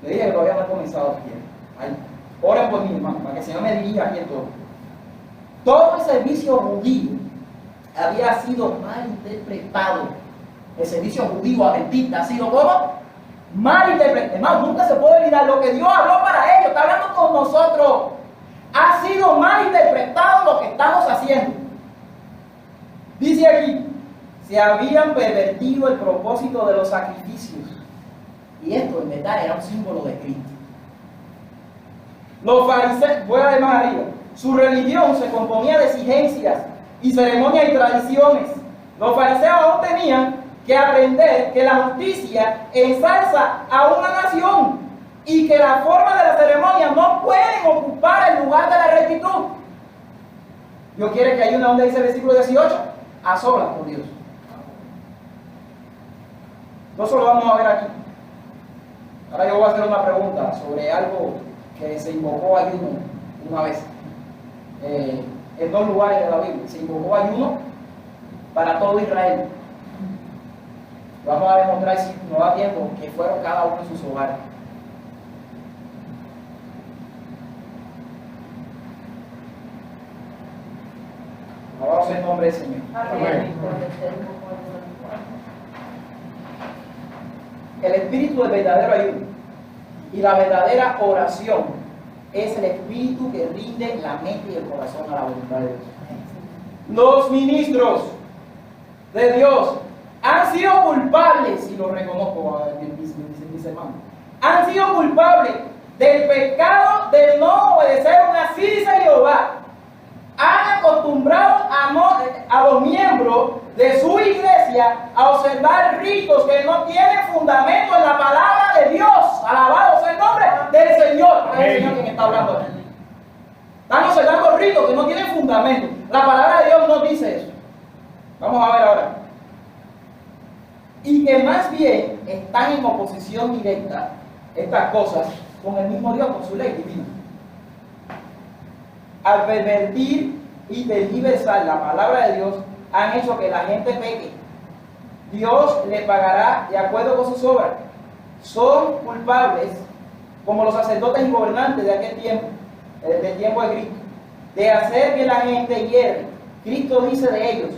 Le dije que todavía no he comenzado aquí. Oren por mí, hermano, para que el Señor me dirija aquí en todo. Todo el servicio judío había sido mal interpretado. El servicio judío adventista ha sido ¿cómo? Mal interpretado. Hermano, nunca se puede olvidar lo que Dios habló para ellos. Está hablando con nosotros. Ha sido mal interpretado lo que estamos haciendo. Dice aquí: se habían pervertido el propósito de los sacrificios. Y esto en verdad era un símbolo de Cristo. Los fariseos, voy a ver más arriba, su religión se componía de exigencias y ceremonias y tradiciones. Los fariseos aún tenían que aprender que la justicia ensalza a una nación y que las formas de la ceremonia no pueden ocupar el lugar de la rectitud. Dios quiere que ayune, donde dice el versículo 18, a solas con Dios. Nosotros lo vamos a ver aquí. Ahora yo voy a hacer una pregunta sobre algo que se invocó ayuno una vez. En dos lugares de la Biblia. Se invocó ayuno para todo Israel. Vamos a demostrar, si nos da tiempo, que fueron cada uno en sus hogares. Alabado sea el nombre del Señor. Amén. El espíritu del verdadero ayuno y la verdadera oración es el espíritu que rinde la mente y el corazón a la voluntad de Dios. Los ministros de Dios han sido culpables, y lo reconozco, dice hermano, han sido culpables del pecado de no obedecer una así dice Jehová. Han acostumbrado a los miembros de su iglesia a observar ritos que no tienen fundamento en la palabra de Dios. Alabado sea el nombre del Señor. Es el Señor quien está hablando aquí. Están observando ritos que no tienen fundamento. La palabra de Dios no dice eso. Vamos a ver ahora. Y que más bien están en oposición directa estas cosas con el mismo Dios, con su ley divina. Al pervertir y tergiversar la palabra de Dios, han hecho que la gente peque. Dios le pagará de acuerdo con sus obras. Son culpables, como los sacerdotes y gobernantes de aquel tiempo, del tiempo de Cristo, de hacer que la gente hierre. Cristo dice de ellos,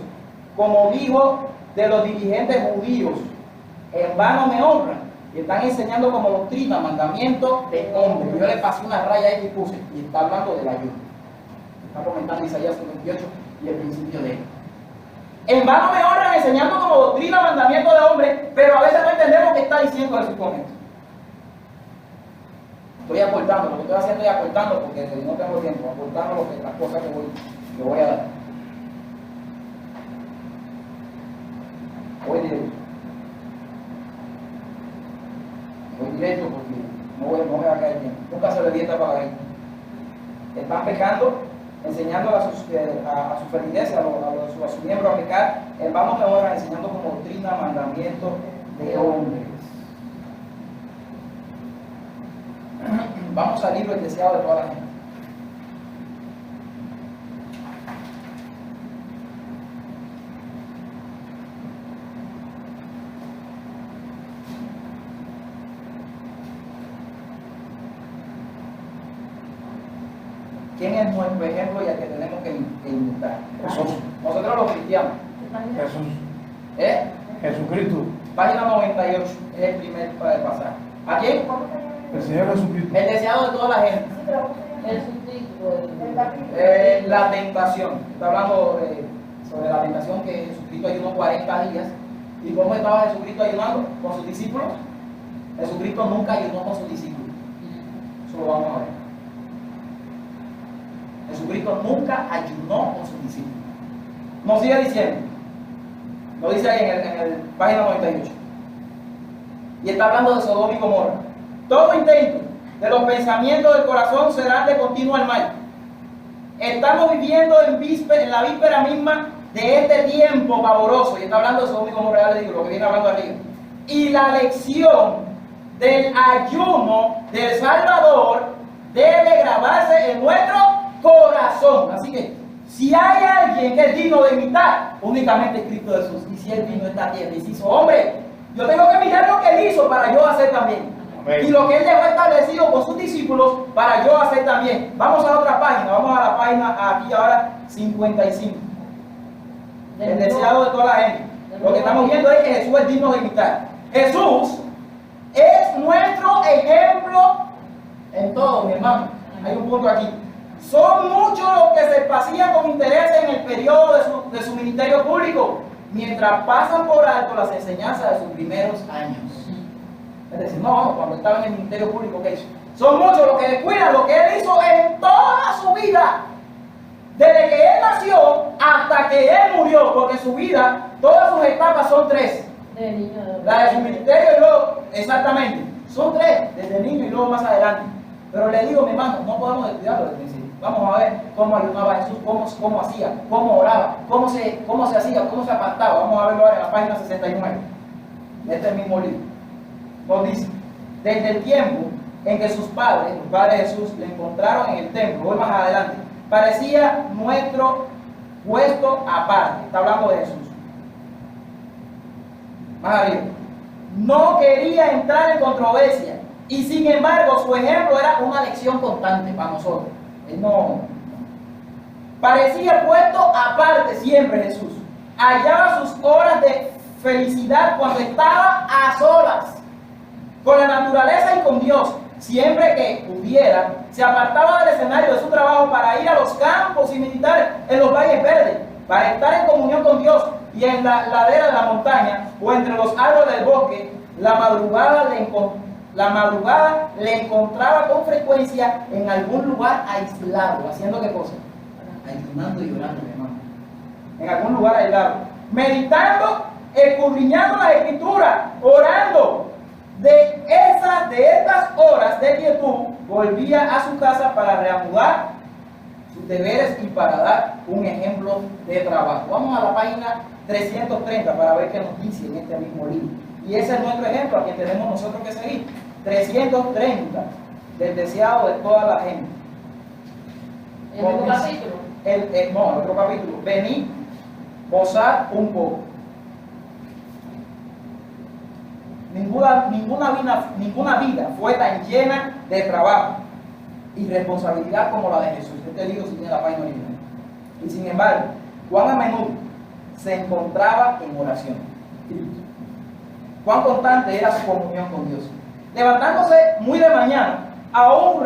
como dijo de los dirigentes judíos: en vano me honran, y están enseñando como doctrina mandamiento de hombre. Yo le pasé una raya ahí y puse, y está hablando del ayuno. Está comentando Isaías 58 y el principio de él. En vano me honran enseñando como doctrina mandamiento de hombre, pero a veces no entendemos qué está diciendo Jesús con esto. Estoy aportando, lo que estoy haciendo es aportando, porque no tengo tiempo, aportando las cosas que voy a dar. se le dieta para ahí. Están pecando, enseñando a sus feligreses, a sus miembros a pecar. Vamos ahora enseñando como doctrina, mandamiento de hombres. Vamos al libro El deseado de toda la gente. ¿Quién es nuestro ejemplo y al que tenemos que imitar? Jesús. Nosotros los cristianos. Jesús. Jesucristo. Página 98 es el primer pasaje. ¿A quién? El Señor Jesucristo. El deseado de toda la gente. La tentación. Está hablando sobre la tentación que Jesucristo ayunó 40 días. ¿Y cómo estaba Jesucristo ayunando? ¿Con sus discípulos? Jesucristo nunca ayunó con sus discípulos. Eso lo vamos a ver. Jesucristo nunca ayunó con sus discípulos. Nos sigue diciendo. Lo dice ahí en el página 98. Y está hablando de Sodoma y Gomorra. Todo intento de los pensamientos del corazón será de continuo al mal. Estamos viviendo en la víspera misma de este tiempo pavoroso. Y está hablando de Sodoma y Gomorra, ya le digo, lo que viene hablando arriba. Y la lección del ayuno del Salvador debe grabarse en nuestro corazón. Así que, si hay alguien que es digno de imitar, únicamente es Cristo Jesús. Y si Él vino a esta tierra y se hizo hombre, yo tengo que mirar lo que Él hizo para yo hacer también. Amén. Y lo que Él dejó establecido con sus discípulos para yo hacer también. Vamos a otra página, vamos a la página aquí ahora 55. El deseado de toda la gente. Lo que estamos viendo es que Jesús es digno de imitar. Jesús es nuestro ejemplo en todo, mi hermano. Hay un punto aquí. Son muchos los que se pasían con interés en el periodo de su ministerio público, mientras pasan por alto las enseñanzas de sus primeros años. Es decir, no, cuando estaba en el ministerio público, ¿qué hizo? Son muchos los que descuidan lo que Él hizo en toda su vida, desde que Él nació hasta que Él murió, porque su vida, todas sus etapas son tres. La de su ministerio y luego, exactamente, son tres, desde el niño y luego más adelante. Pero le digo, mi hermano, no podemos descuidarlo desde el principio. Vamos a ver cómo ayunaba Jesús, cómo hacía, cómo oraba, cómo se hacía, cómo se apartaba. Vamos a verlo ahora en la página 69 de este mismo libro. Nos dice, desde el tiempo en que sus padres, los padres de Jesús, le encontraron en el templo, voy más adelante, parecía nuestro puesto aparte. Está hablando de Jesús. Más arriba. No quería entrar en controversia. Y sin embargo, su ejemplo era una lección constante para nosotros. Él no parecía puesto aparte siempre Jesús. Hallaba sus horas de felicidad cuando estaba a solas con la naturaleza y con Dios. Siempre que pudiera, se apartaba del escenario de su trabajo para ir a los campos y meditar en los valles verdes, para estar en comunión con Dios, y en la ladera de la montaña o entre los árboles del bosque. La madrugada le encontraba con frecuencia en algún lugar aislado. ¿Haciendo qué cosa? Ayunando y orando, mi hermano. En algún lugar aislado. Meditando, escudriñando las escrituras, orando. De estas horas de quietud, volvía a su casa para reanudar sus deberes y para dar un ejemplo de trabajo. Vamos a la página 330 para ver qué nos dice en este mismo libro. Y ese es nuestro ejemplo a quien tenemos nosotros que seguir. 330, del deseado de toda la gente. ¿El otro capítulo? No, el otro capítulo. Venid, gozad un poco. Ninguna vida fue tan llena de trabajo y responsabilidad como la de Jesús. Este libro sí tiene la página original. Y sin embargo, cuán a menudo se encontraba en oración. Cuán constante era su comunión con Dios. Levantándose muy de mañana, aún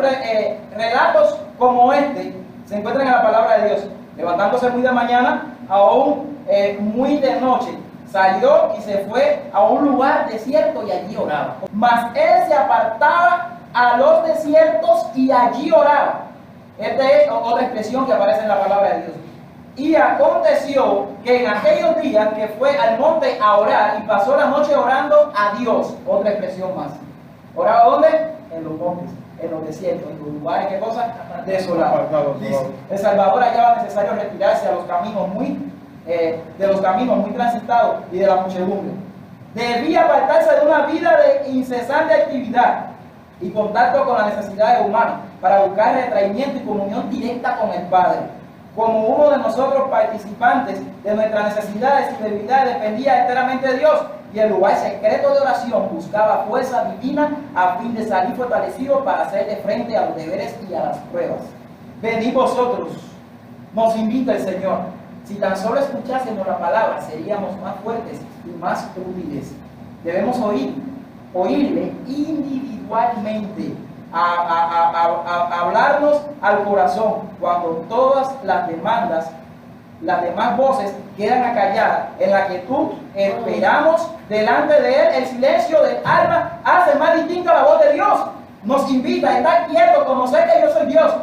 relatos como este se encuentran en la palabra de Dios. Levantándose muy de mañana, aún muy de noche, salió y se fue a un lugar desierto y allí oraba. Mas él se apartaba a los desiertos y allí oraba. Esta es otra expresión que aparece en la palabra de Dios. Y aconteció que en aquellos días que fue al monte a orar y pasó la noche orando a Dios. Otra expresión más. ¿Oraba dónde? En los montes. en los desiertos, en los lugares, ¿qué cosa? Desolados. Apartados, Dice, desolados. el Salvador hallaba necesario retirarse a los caminos de los caminos muy transitados y de la muchedumbre. Debía apartarse de una vida de incesante actividad y contacto con las necesidades humanas para buscar retraimiento y comunión directa con el Padre. Como uno de nosotros participantes de nuestras necesidades y debilidades dependía enteramente de Dios, y el lugar secreto de oración buscaba fuerza divina a fin de salir fortalecido para hacerle frente a los deberes y a las pruebas. Venid vosotros, nos invita el Señor. Si tan solo escuchásemos la palabra, seríamos más fuertes y más útiles. Debemos oírle individualmente, a hablarnos al corazón cuando todas las demás voces quedan acalladas. En la quietud esperamos delante de Él. El silencio del alma hace más distinta la voz de Dios. Nos invita a estar quietos, conocer que yo soy Dios.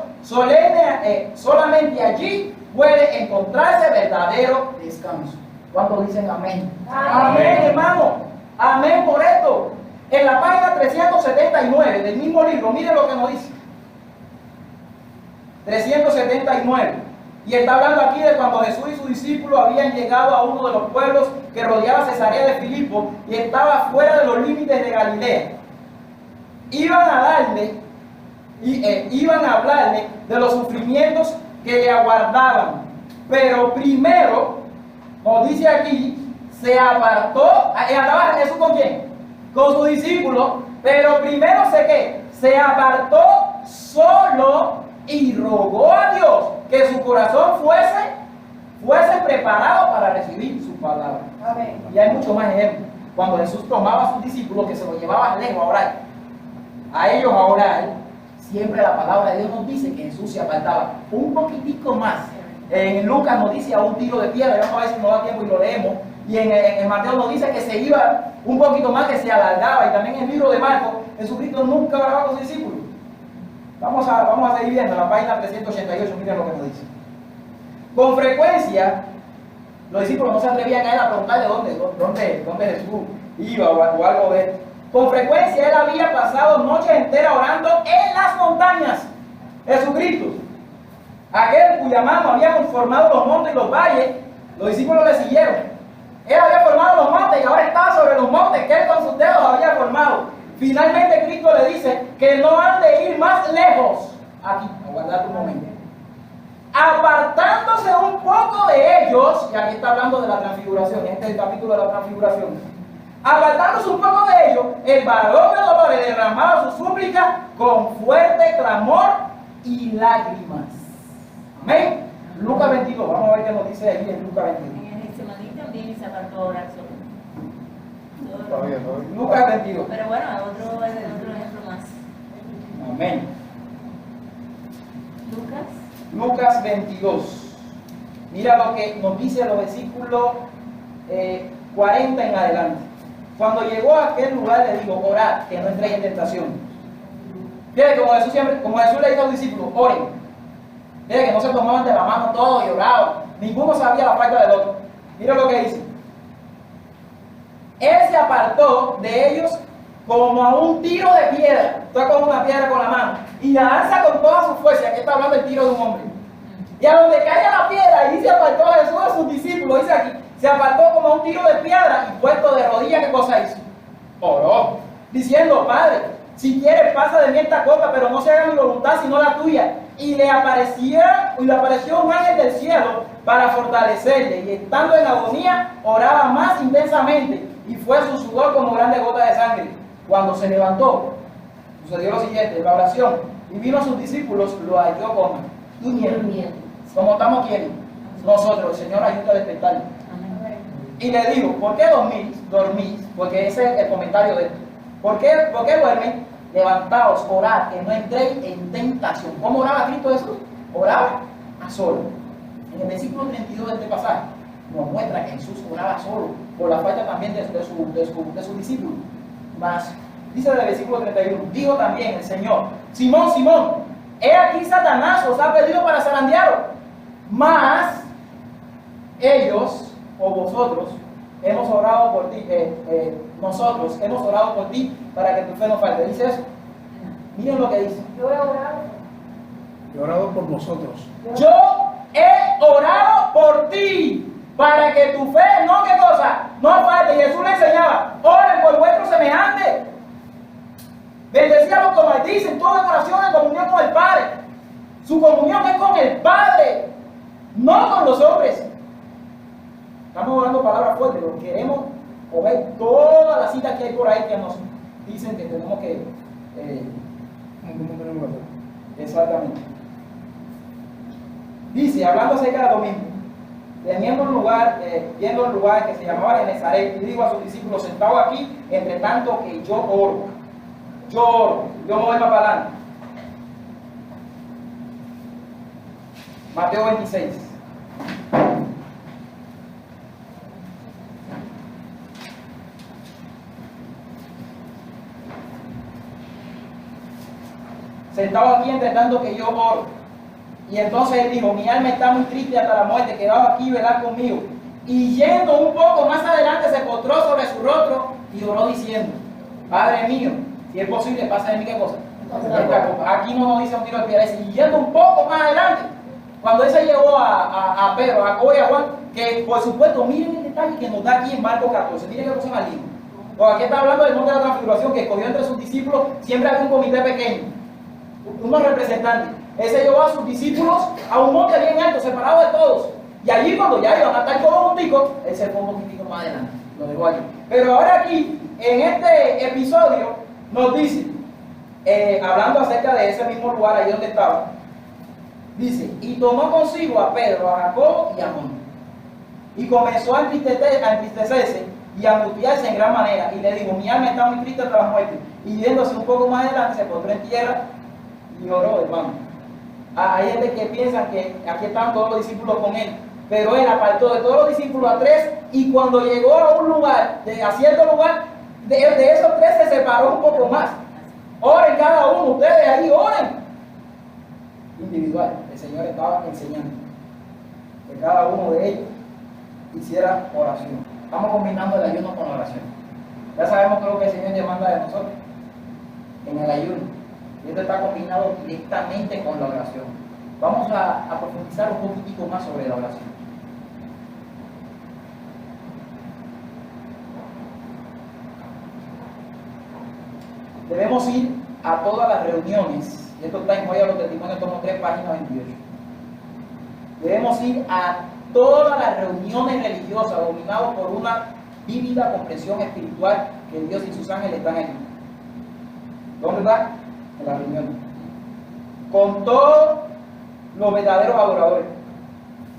Solamente allí puede encontrarse verdadero descanso. ¿Cuántos dicen amén? Amén, hermano. Amén por esto. En la página 379 del mismo libro, mire lo que nos dice. 379. Y está hablando aquí de cuando Jesús y sus discípulos habían llegado a uno de los pueblos que rodeaba Cesarea de Filipo y estaba fuera de los límites de Galilea. Iban a hablarle de los sufrimientos que le aguardaban. Pero primero, nos dice aquí, se apartó. ¿Andaba Jesús con quién? Con sus discípulos. Pero primero se apartó solo y rogó a Dios que su corazón fuese preparado para recibir su palabra. Amén. Y hay muchos más ejemplos. Cuando Jesús tomaba a sus discípulos que se los llevaban lejos a orar, a ellos a orar, siempre la palabra de Dios nos dice que Jesús se apartaba un poquitico más. En Lucas nos dice a un tiro de piedra, vamos a ver si nos da tiempo y lo leemos. Y en Mateo nos dice que se iba un poquito más, que se alargaba. Y también en el libro de Marcos, Jesucristo nunca oraba con sus discípulos. Vamos a seguir viendo en la página 388, miren lo que nos dice. Con frecuencia, los discípulos no se atrevían a él a preguntar de dónde Jesús iba o algo de esto. Con frecuencia él había pasado noches enteras orando en las montañas. Jesucristo, aquel cuya mano había conformado los montes y los valles, los discípulos le siguieron. Él había formado los montes y ahora estaba sobre los montes que él con sus dedos había formado. Finalmente Cristo le dice que no han de ir más lejos. Aquí, aguardad un momento. Apartándose un poco de ellos, y aquí está hablando de la transfiguración, este es el capítulo de la transfiguración. Apartándose un poco de ellos, el varón de dolores derramaba su súplica con fuerte clamor y lágrimas. Amén. Lucas 22, vamos a ver qué nos dice aquí en Lucas 22. En el Getsemaní también se apartó a orar solo. Todavía. Lucas 22. Pero bueno, otro ejemplo más. Amén. Lucas. Lucas 22. Mira lo que nos dice los versículos 40 en adelante. Cuando llegó a aquel lugar le dijo, orad, que no entréis en tentación. Fíjate, como Jesús le dijo a los discípulos, oren. Fíjate que no se tomaban de la mano todos y oraban. Ninguno sabía la falta del otro. Mira lo que dice. Él se apartó de ellos como a un tiro de piedra. Toca con una piedra con la mano y la lanza con toda su fuerza. Aquí está hablando del tiro de un hombre. Y a donde caiga la piedra, ahí se apartó Jesús a sus discípulos. Dice aquí, se apartó como a un tiro de piedra y puesto de rodillas, ¿qué cosa hizo? Oró, diciendo, Padre, si quieres pasa de mí esta copa, pero no se haga mi voluntad sino la tuya. Y le apareció un ángel del cielo para fortalecerle, y estando en agonía oraba más intensamente, y fue su sudor como grandes gotas de sangre. Cuando se levantó, sucedió lo siguiente, la oración, y vino a sus discípulos, lo halló como durmiendo. Como estamos quienes nosotros, el Señor ayuda a despertarlo. Y le digo, ¿por qué dormís? Porque ese es el comentario de esto. ¿Por qué duermen? Levantaos, orad, que no entréis en tentación. ¿Cómo oraba Cristo Jesús? Oraba a solo. En el versículo 32 de este pasaje nos muestra que Jesús oraba solo, por la falta también de sus discípulos. Mas, dice en el versículo 31, dijo también el Señor, Simón, Simón, he aquí Satanás os ha pedido para zarandearos, mas ellos o vosotros hemos orado por ti, nosotros hemos orado por ti para que tu fe no falte. ¿Dice eso? Miren lo que dice. Yo he orado. He orado por nosotros. Yo he orado por ti para que tu fe, no qué cosa, no falte. Y Jesús le enseñaba, oren por vuestros semejantes. Bendecía a los que maldicen, toda oración en comunión con el Padre. Su comunión es con el Padre, no con los hombres. Estamos hablando palabras fuertes, pero queremos oír todas las citas que hay por ahí que nos dicen que tenemos que... ¿Cómo tenemos que hacer? Exactamente. Dice, hablando acerca de lo mismo, teniendo un lugar, yendo a un lugar que se llamaba Genezaret, y digo a sus discípulos, sentado aquí, entre tanto que yo oro, yo me voy más para adelante. Mateo 26. Sentado aquí entre tanto que yo oro. Y entonces él dijo, mi alma está muy triste hasta la muerte, quedado aquí velar conmigo. Y yendo un poco más adelante se postró sobre su rostro y oró diciendo, Padre mío, si es posible, pasa de mí qué cosa. Esta copa. Aquí no nos dice un tiro de piedra. Y yendo un poco más adelante, cuando él se llevó a Pedro, a Jacobo y a Juan, que por supuesto, miren el detalle que nos da aquí en Marcos 14, miren qué cosa más linda. Porque aquí está hablando del monte de la transfiguración, que escogió entre sus discípulos, siempre había un comité pequeño, unos representantes. Él se llevó a sus discípulos a un monte bien alto, separado de todos. Y allí cuando ya iban a estar todos junticos, él se fue un poquitico más adelante, lo dejó allí. Pero ahora aquí, en este episodio, nos dice, hablando acerca de ese mismo lugar, ahí donde estaba, dice, y tomó consigo a Pedro, a Jacobo y a Juan. Y comenzó a entristecerse y a angustiarse en gran manera. Y le dijo, mi alma está muy triste hasta la muerte. Y yéndose un poco más adelante, se postró en tierra y oró, hermano. Hay gente que piensa que aquí estaban todos los discípulos con él. Pero él apartó de todos los discípulos a 3. Y cuando llegó a un lugar, a cierto lugar, de esos 3 se separó un poco más. Oren cada uno, ustedes ahí oren. Individual, el Señor estaba enseñando que cada uno de ellos hiciera oración. Estamos combinando el ayuno con la oración. Ya sabemos todo lo que el Señor demanda de nosotros en el ayuno. Y esto está combinado directamente con la oración. Vamos a profundizar un poquitico más sobre la oración. Debemos ir a todas las reuniones. Y esto está en Joya de los Testimonios, tomo 3, página 28. Debemos ir a todas las reuniones religiosas dominadas por una vívida comprensión espiritual que Dios y sus ángeles están aquí. ¿Dónde está? En las reuniones. Con todos los verdaderos adoradores.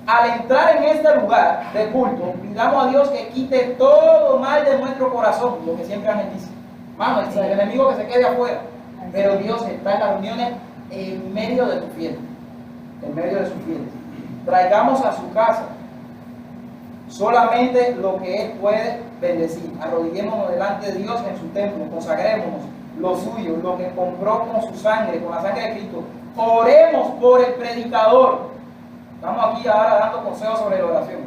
Al entrar en este lugar de culto, pidamos a Dios que quite todo mal de nuestro corazón, lo que siempre Ángel dice. Mano, el enemigo que se quede afuera. Pero Dios está en las reuniones en medio de tus fieles. En medio de sus fieles. Traigamos a su casa solamente lo que Él puede bendecir. Arrodillémonos delante de Dios en su templo. Consagrémonos lo suyo, lo que compró con su sangre, con la sangre de Cristo. Oremos por el predicador. Estamos aquí ahora dando consejos sobre la oración.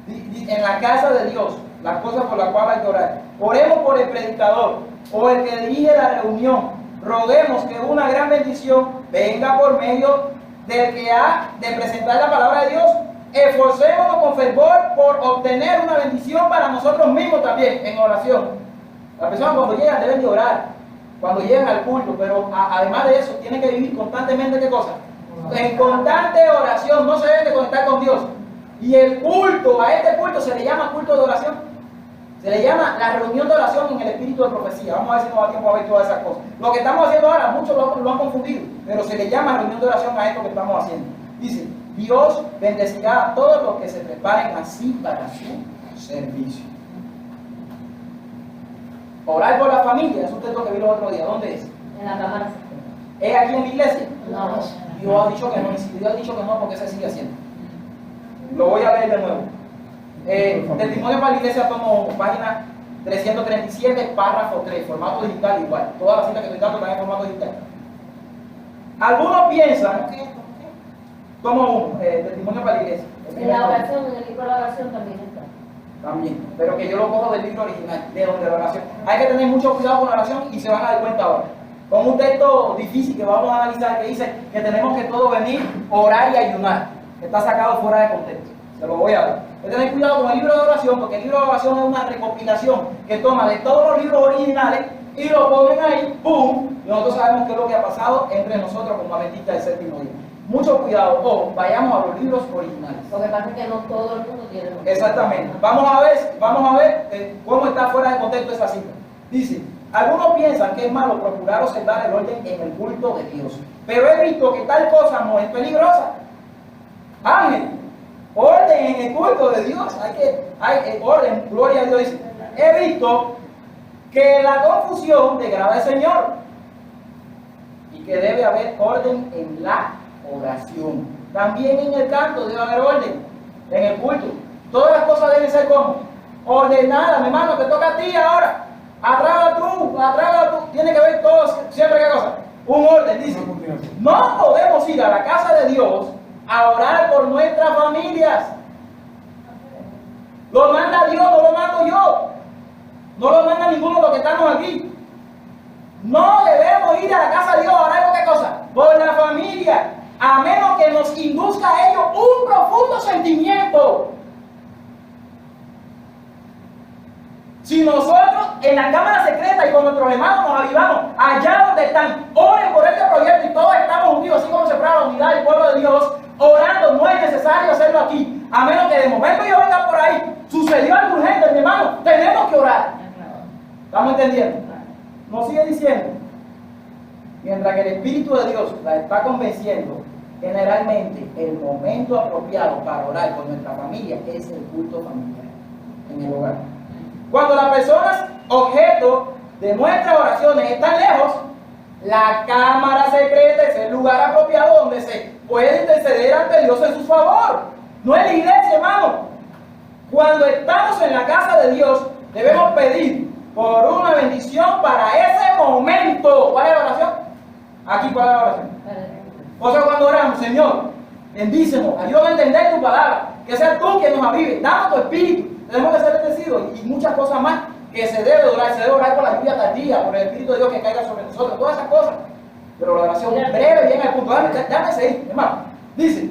En la casa de Dios, las cosas por las cuales hay que orar. Oremos por el predicador o el que dirige la reunión. Roguemos que una gran bendición venga por medio del que ha de presentar la palabra de Dios. Esforcémonos con fervor por obtener una bendición para nosotros mismos también en oración. Las personas cuando llegan deben de orar, cuando llegan al culto, pero además de eso tienen que vivir constantemente, ¿qué cosa? En constante oración, no se deben de conectar con Dios. Y el culto, a este culto se le llama culto de oración. Se le llama la reunión de oración en el espíritu de profecía. Vamos a ver si nos da tiempo a ver todas esas cosas. Lo que estamos haciendo ahora, muchos lo han confundido, pero se le llama reunión de oración a esto que estamos haciendo. Dice, Dios bendecirá a todos los que se preparen así para su servicio. Orar por la familia, es un texto que vi el otro día. ¿Dónde es? En la cámara. ¿Es aquí en la iglesia? No. Dios ha dicho que no, y si Dios ha dicho que no, ¿por qué se sigue haciendo? Lo voy a leer de nuevo. Testimonio para la iglesia, tomo página 337, párrafo 3, formato digital igual. Todas las citas que estoy dando están en formato digital. Algunos piensan, tomo uno, testimonio para la iglesia. En la oración, en el libro de la oración también está. También, pero que yo lo cojo del libro original, de donde la oración. Hay que tener mucho cuidado con la oración y se van a dar cuenta ahora. con un texto difícil que vamos a analizar, que dice que tenemos que todos venir, orar y ayunar, que está sacado fuera de contexto. Se lo voy a dar. Hay que tener cuidado con el libro de oración, porque el libro de oración es una recopilación que toma de todos los libros originales y lo ponen ahí, ¡pum! Y nosotros sabemos qué es lo que ha pasado entre nosotros como adventistas del séptimo día. Mucho cuidado, o vayamos a los libros originales. Lo que pasa es que no todo el mundo tiene los Exactamente. Vamos a ver cómo está fuera de contexto esa cita. Dice, algunos piensan que es malo procurar observar el orden en el culto de Dios, pero he visto que tal cosa no es peligrosa. Ángel, orden en el culto de Dios, hay orden, gloria a Dios. Dice, he visto que la confusión degrada al Señor y que debe haber orden en la oración. También en el canto debe haber orden, en el culto. Todas las cosas deben ser como ordenadas, mi hermano, te toca a ti ahora. Atrás tú, tiene que ver todo, siempre qué cosa, un orden, dice. No podemos ir a la casa de Dios a orar por nuestras familias. Lo manda Dios, no lo mando yo. No lo manda ninguno de los que estamos aquí. No debemos ir a la casa de Dios a orar por qué cosa, por la familia, a menos que nos induzca a ellos un profundo sentimiento. Si nosotros en la cámara secreta y con nuestros hermanos nos avivamos allá donde están, oren por este proyecto y todos estamos unidos, así como se prueba la unidad del pueblo de Dios, orando, no es necesario hacerlo aquí, a menos que de momento yo venga por ahí, sucedió algo urgente, mi hermano, tenemos que orar. ¿Estamos entendiendo? Nos sigue diciendo, mientras que el Espíritu de Dios la está convenciendo, generalmente el momento apropiado para orar por nuestra familia es el culto familiar en el hogar. Cuando las personas objeto de nuestras oraciones están lejos, la cámara secreta es el lugar apropiado donde se puede interceder ante Dios en su favor. No es la iglesia, hermano. Cuando estamos en la casa de Dios, debemos pedir por una bendición para ese momento. ¿Cuál es la oración? Aquí, ¿cuál es la oración? O sea, cuando oramos, Señor, bendícenos, ayúdame a entender tu palabra, que seas tú quien nos avive, danos tu espíritu. Tenemos que ser bendecidos y muchas cosas más que se debe orar por la lluvia tardía, por el Espíritu de Dios que caiga sobre nosotros, todas esas cosas. Pero la oración breve, bien al punto. Déjame seguir, hermano. Dice,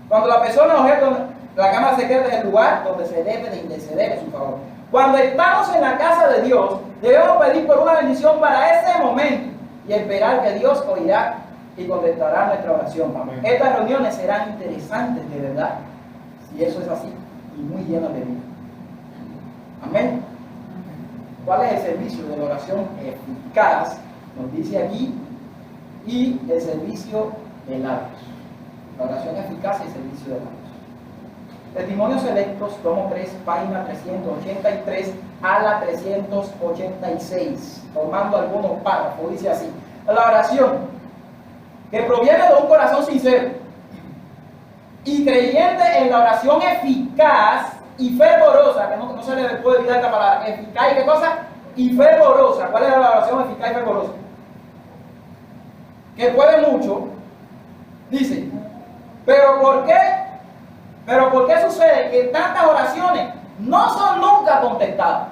cuando la persona objeto, la cámara secreta es el lugar donde se debe de interceder en su favor. Cuando estamos en la casa de Dios, debemos pedir por una bendición para ese momento y esperar que Dios oirá y contestará nuestra oración. Amén. Estas reuniones serán interesantes, de verdad, si eso es así, y muy llenas de vida. Amén. ¿Cuál es el servicio de la oración eficaz? Nos dice aquí, y el servicio de labios. La oración eficaz y el servicio de labios. Testimonios Selectos, tomo 3, página 383 a la 386, tomando algunos párrafos, dice así: la oración que proviene de un corazón sincero y creyente en la oración eficaz y fervorosa, que no se le puede olvidar esta palabra, eficaz y qué cosa, y fervorosa. ¿Cuál es la oración eficaz y fervorosa? Que puede mucho, dice, pero ¿por qué sucede que tantas oraciones no son nunca contestadas?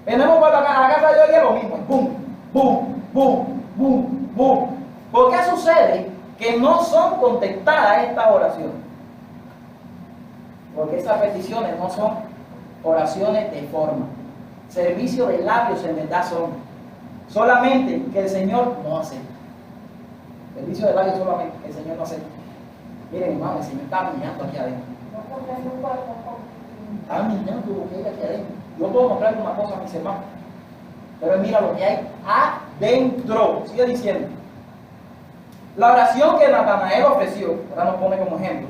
Venimos para la casa de Dios y es lo mismo, boom, boom, boom, boom, boom. ¿Por qué sucede que no son contestadas estas oraciones? Porque esas peticiones no son oraciones de forma. Servicio de labios en verdad son. Solamente que el Señor no acepta. Servicio de labios solamente que el Señor no acepta. Miren, hermano, el Señor está mirando aquí adentro. Está mirando lo que hay aquí adentro. Yo puedo mostrarle una cosa a mis hermanos, pero mira lo que hay adentro. Sigue diciendo. La oración que Natanael ofreció, ahora nos pone como ejemplo,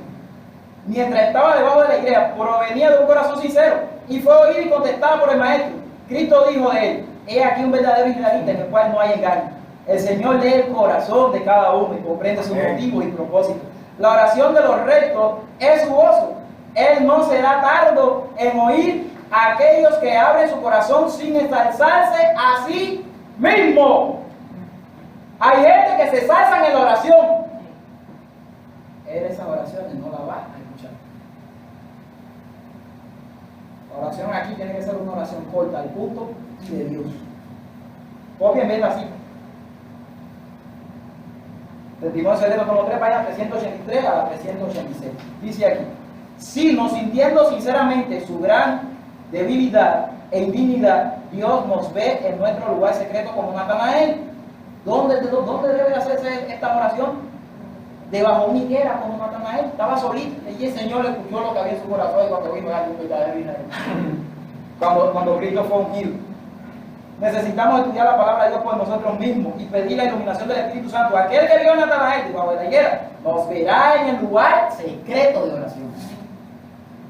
mientras estaba debajo de la iglesia, provenía de un corazón sincero y fue oída y contestada por el maestro. Cristo dijo de él: he aquí un verdadero israelita en el cual no hay engaño. El Señor lee el corazón de cada uno y comprende sus motivos y propósitos. La oración de los rectos es su gozo. Él no será tardo en oír a aquellos que abren su corazón sin ensalzarse a sí mismo. Hay gente que se salsan en la oración. Él esas oraciones no las va a escuchar. La oración aquí tiene que ser una oración corta, al punto y de Dios. Copien bien la cita. Testimonio Celeste, tomo 3, página 383 a la 386. Dice aquí: sino sintiendo sinceramente su gran debilidad e indignidad, Dios nos ve en nuestro lugar secreto como Natanael. ¿Dónde debe hacerse esta oración? Debajo de una higuera como Natanael. Estaba solito y el Señor le escuchó lo que había en su corazón y cuando vino a cuando Cristo fue ungido. Necesitamos estudiar la palabra de Dios por nosotros mismos y pedir la iluminación del Espíritu Santo. Aquel que vio a Natanael debajo de la higuera nos verá en el lugar secreto de oración.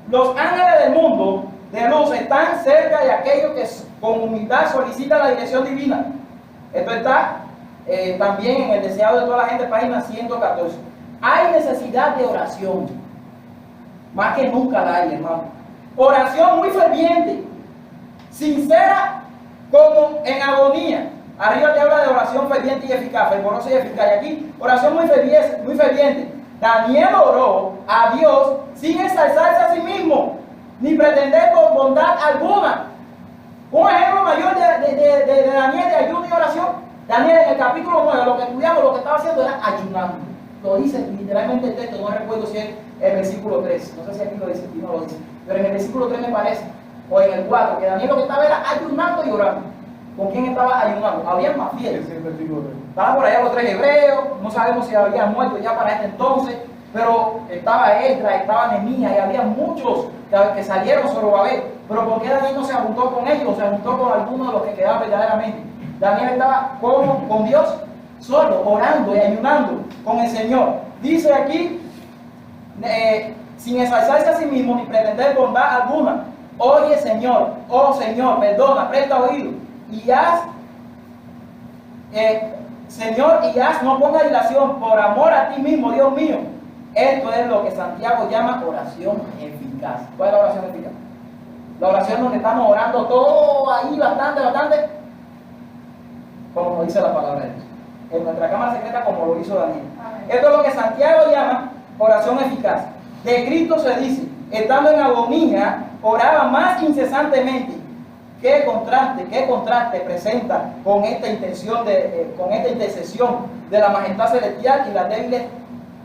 Los ángeles del mundo de luz están cerca de aquellos que con humildad solicitan la dirección divina. Esto está también en el deseado de toda la gente, página 114. Hay necesidad de oración, más que nunca la hay, hermano. Oración muy ferviente, sincera como en agonía. Arriba te habla de oración ferviente y eficaz, fervorosa y eficaz. Y aquí, oración muy ferviente. Daniel oró a Dios sin ensalzarse a sí mismo, ni pretender con bondad alguna. Un ejemplo mayor de Daniel de ayuno y oración. Daniel en el capítulo 9, lo que estudiamos, lo que estaba haciendo era ayunando. Lo dice literalmente el texto, no recuerdo si es el versículo 3. No sé si aquí lo dice, aquí no lo dice. Pero en el versículo 3 me parece, o en el 4, que Daniel lo que estaba era ayunando y orando. ¿Con quién estaba ayunando? Había más fieles. Estaban por allá los 3 hebreos, no sabemos si habían muerto ya para este entonces, pero estaba Esdras, estaba Nehemías y había muchos que salieron Zorobabel. Pero ¿por qué Daniel no se juntó con ellos? Se juntó con algunos de los que quedaban verdaderamente. Daniel estaba con Dios solo, orando y ayunando con el Señor. Dice aquí, sin ensalzarse a sí mismo ni pretender bondad alguna. Oye, Señor, oh Señor, perdona, presta oído y haz, Señor, y haz, no ponga dilación por amor a ti mismo, Dios mío. Esto es lo que Santiago llama oración eficaz. ¿Cuál es la oración eficaz? La oración donde estamos orando todo ahí bastante, como dice la palabra de Dios. En nuestra cámara secreta, como lo hizo Daniel. Esto es lo que Santiago llama oración eficaz. De Cristo se dice, estando en agonía, oraba más incesantemente. ¿Qué contraste presenta con esta intención con esta intercesión de la majestad celestial y las débiles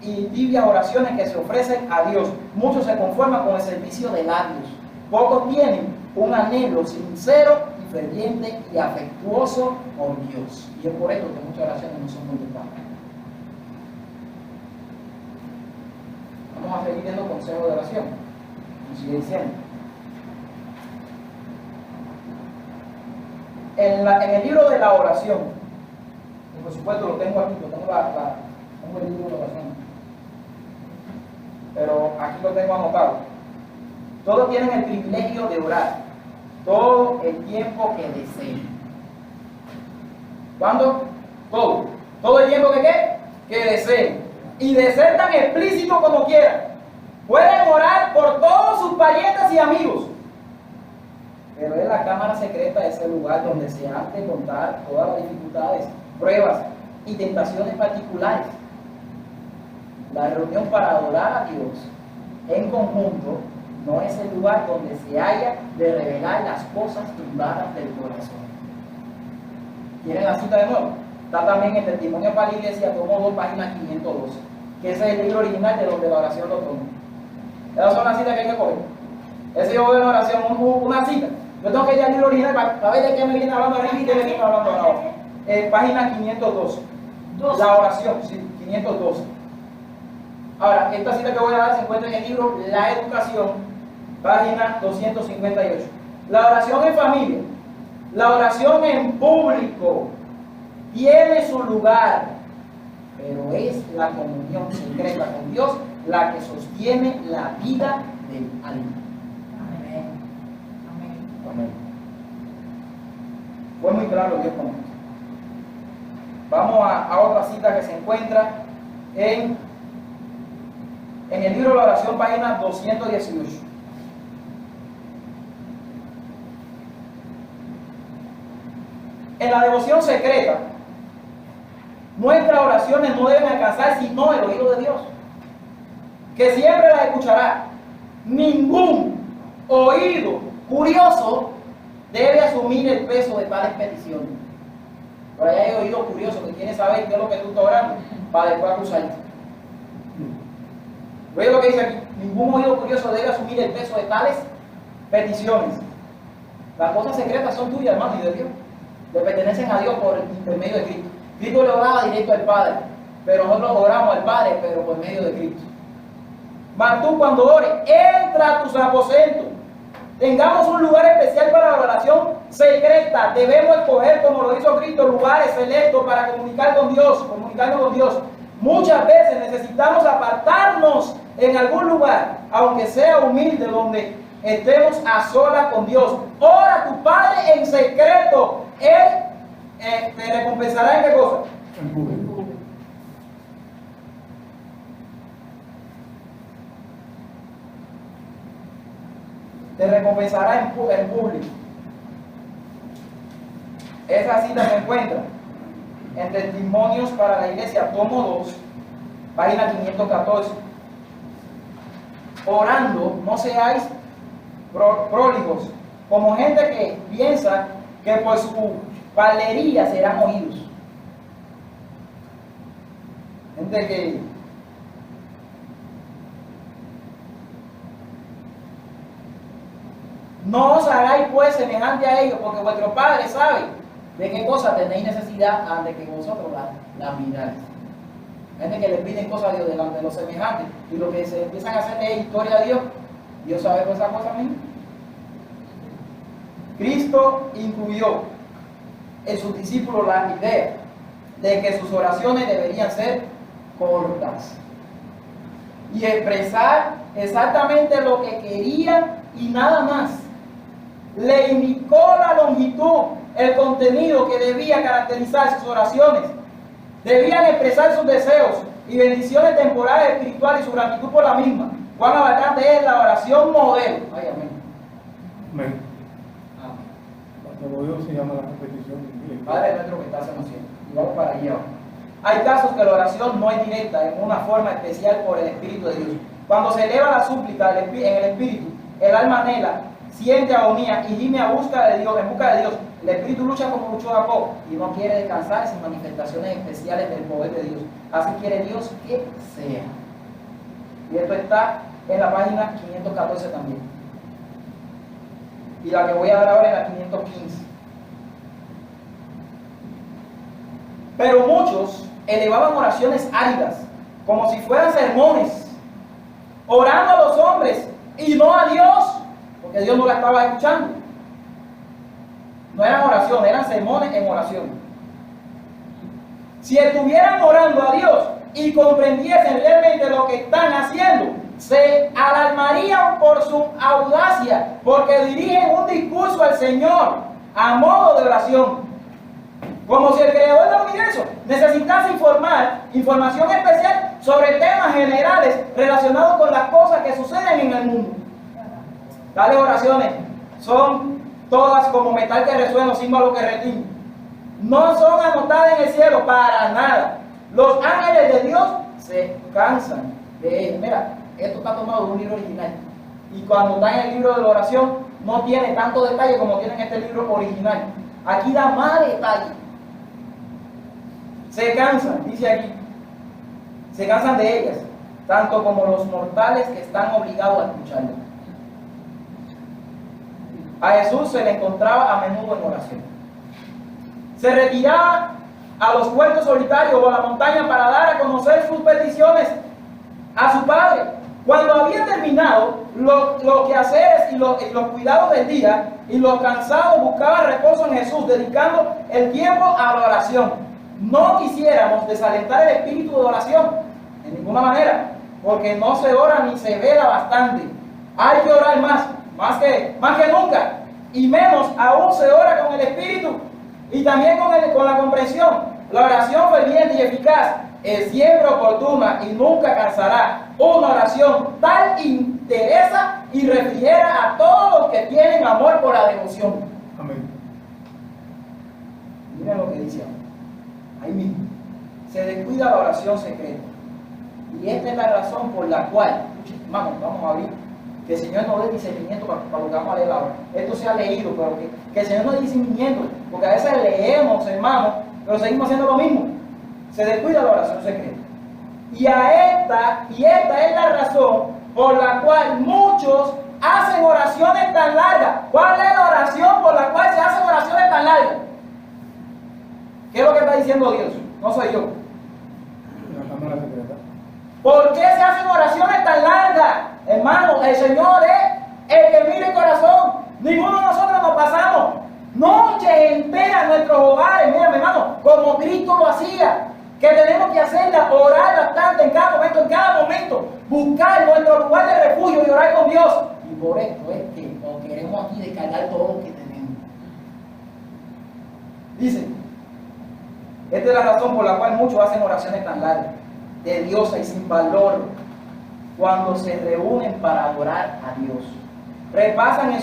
y tibias oraciones que se ofrecen a Dios? Muchos se conforman con el servicio de labios. Pocos tienen un anhelo sincero y ferviente y afectuoso por Dios. Y es por esto que muchas oraciones no son contestadas. Vamos a seguir viendo consejos de oración. Y sigue diciendo. En el libro de la oración, y por supuesto lo tengo aquí, tengo el libro de la oración, pero aquí lo tengo anotado. Todos tienen el privilegio de orar todo el tiempo que deseen. ¿Cuándo? Todo el tiempo que ¿qué? Que deseen. Y de ser tan explícito como quieran. Pueden orar por todos sus parientes y amigos. Pero es la cámara secreta, ese lugar donde se han de contar todas las dificultades, pruebas y tentaciones particulares. La reunión para adorar a Dios en conjunto no es el lugar donde se haya de revelar las cosas privadas del corazón. ¿Quieren la cita de nuevo? Está también el Testimonio para la Iglesia, tomo 2, página 512, que ese es el libro original de donde la oración lo toma. Esas son las citas que hay que coger. Ese yo veo en la oración, una cita. Yo tengo que ir al libro original para ver de qué me viene hablando arriba y qué me viene hablando abajo. Página 512. La oración, sí, 512. Ahora, esta cita que voy a dar se encuentra en el libro La Educación, página 258. La oración en familia, la oración en público, tiene su lugar, pero es la comunión secreta con Dios la que sostiene la vida del alma. Amén. Fue muy claro Dios con esto. Vamos a otra cita que se encuentra en el libro de la oración, página 218. En la devoción secreta, nuestras oraciones no deben alcanzar sino el oído de Dios, que siempre las escuchará. Ningún oído curioso debe asumir el peso de tales peticiones. Por ahí hay oídos curiosos que quieren saber qué es lo que tú estás orando para después acusarte. Oye lo que dice aquí, ningún oído curioso debe asumir el peso de tales peticiones. Las cosas secretas son tuyas, hermano, y de Dios. Le pertenecen a Dios por intermedio de Cristo. Cristo le oraba directo al Padre, pero nosotros oramos al Padre, pero por medio de Cristo. Mas tú cuando ores, entra a tus aposentos. Tengamos un lugar especial para la oración secreta. Debemos escoger, como lo hizo Cristo, lugares selectos para comunicarnos con Dios. Muchas veces necesitamos apartarnos en algún lugar, aunque sea humilde, donde estemos a solas con Dios. Ora a tu Padre en secreto. Él te recompensará en qué cosa. En público. Te recompensará en público. Esa cita se encuentra en Testimonios para la Iglesia, tomo 2, página 514. Orando, no seáis próligos, como gente que piensa que por su parlería serán oídos. Gente que no os hagáis pues semejante a ellos, porque vuestro Padre sabe de qué cosas tenéis necesidad antes que vosotros las miráis. Gente que le piden cosas a Dios delante de los semejantes, y lo que se empiezan a hacer es historia a Dios. Dios sabe por esas cosas mismas. Cristo incluyó en sus discípulos la idea de que sus oraciones deberían ser cortas y expresar exactamente lo que querían y nada más. Le indicó la longitud, el contenido que debía caracterizar sus oraciones. Debían expresar sus deseos y bendiciones temporales, espirituales y su gratitud por la misma. Cuán abarcante es la oración modelo. Ay, amén. Amén. Amén. Cuando Dios se llama la repetición. Padre nuestro que estás en los cielos. Y vamos para allá. Hay casos que la oración no es directa, en una forma especial por el Espíritu de Dios. Cuando se eleva la súplica en el Espíritu, el alma anhela, siente agonía y gime en busca de Dios. El Espíritu lucha como luchó Jacob y no quiere descansar sin manifestaciones especiales del poder de Dios. Así quiere Dios que sea. Y esto está en la página 514 también. Y la que voy a dar ahora es la 515. Pero muchos elevaban oraciones áridas, como si fueran sermones, orando a los hombres y no a Dios, porque Dios no la estaba escuchando. No eran oraciones, eran sermones en oración. Si estuvieran orando a Dios y comprendiesen realmente lo que están haciendo, se alarmarían por su audacia, porque dirigen un discurso al Señor a modo de oración. Como si el creador del universo necesitase información especial sobre temas generales relacionados con las cosas que suceden en el mundo. Tales oraciones son todas como metal que resuena, símbolo que retiñe. No son anotadas en el cielo para nada. Los ángeles de Dios se cansan de ellas. Mira, esto está tomado de un libro original. Y cuando está en el libro de la oración, no tiene tanto detalle como tiene en este libro original. Aquí da más detalle. Se cansan, dice aquí, se cansan de ellas, tanto como los mortales que están obligados a escucharlas. A Jesús se le encontraba a menudo en oración. Se retiraba a los huertos solitarios o a la montaña para dar a conocer sus peticiones a su Padre. Cuando había terminado los quehaceres y los cuidados del día, y los cansados buscaban reposo en Jesús, dedicando el tiempo a la oración. No quisiéramos desalentar el espíritu de oración, de ninguna manera, porque no se ora ni se vela bastante. Hay que orar más que nunca, y menos aún se ora con el espíritu y también con la comprensión. La oración ferviente y eficaz es siempre oportuna y nunca cansará. Una oración tal interesa y refrigera a todos los que tienen amor por la devoción. Amén. Miren lo que dice ahí mismo. Se descuida la oración secreta. Y esta es la razón por la cual, vamos a abrir, que el Señor nos dé discernimiento para lo que vamos a leer ahora. Esto se ha leído, pero que el Señor nos dé discernimiento, porque a veces leemos, hermanos, pero seguimos haciendo lo mismo. Se descuida la oración secreta. Y esta es la razón por la cual muchos hacen oraciones tan largas. ¿Cuál es la oración por la cual se hacen oraciones tan largas? ¿Qué es lo que está diciendo Dios? No soy yo. La cámara secreta. ¿Por qué se hacen oraciones tan largas? Hermano, el Señor es el que mira el corazón. Ninguno de nosotros nos pasamos noches enteras en nuestros hogares, mira mi hermano, como Cristo lo hacía. Que tenemos que hacerla, orar bastante en cada momento, buscar nuestro lugar de refugio y orar con Dios. Y por esto es que nos queremos aquí descargar todo lo que tenemos. Dice, esta es la razón por la cual muchos hacen oraciones tan largas, tediosas y sin valor, cuando se reúnen para adorar a Dios. Repasan en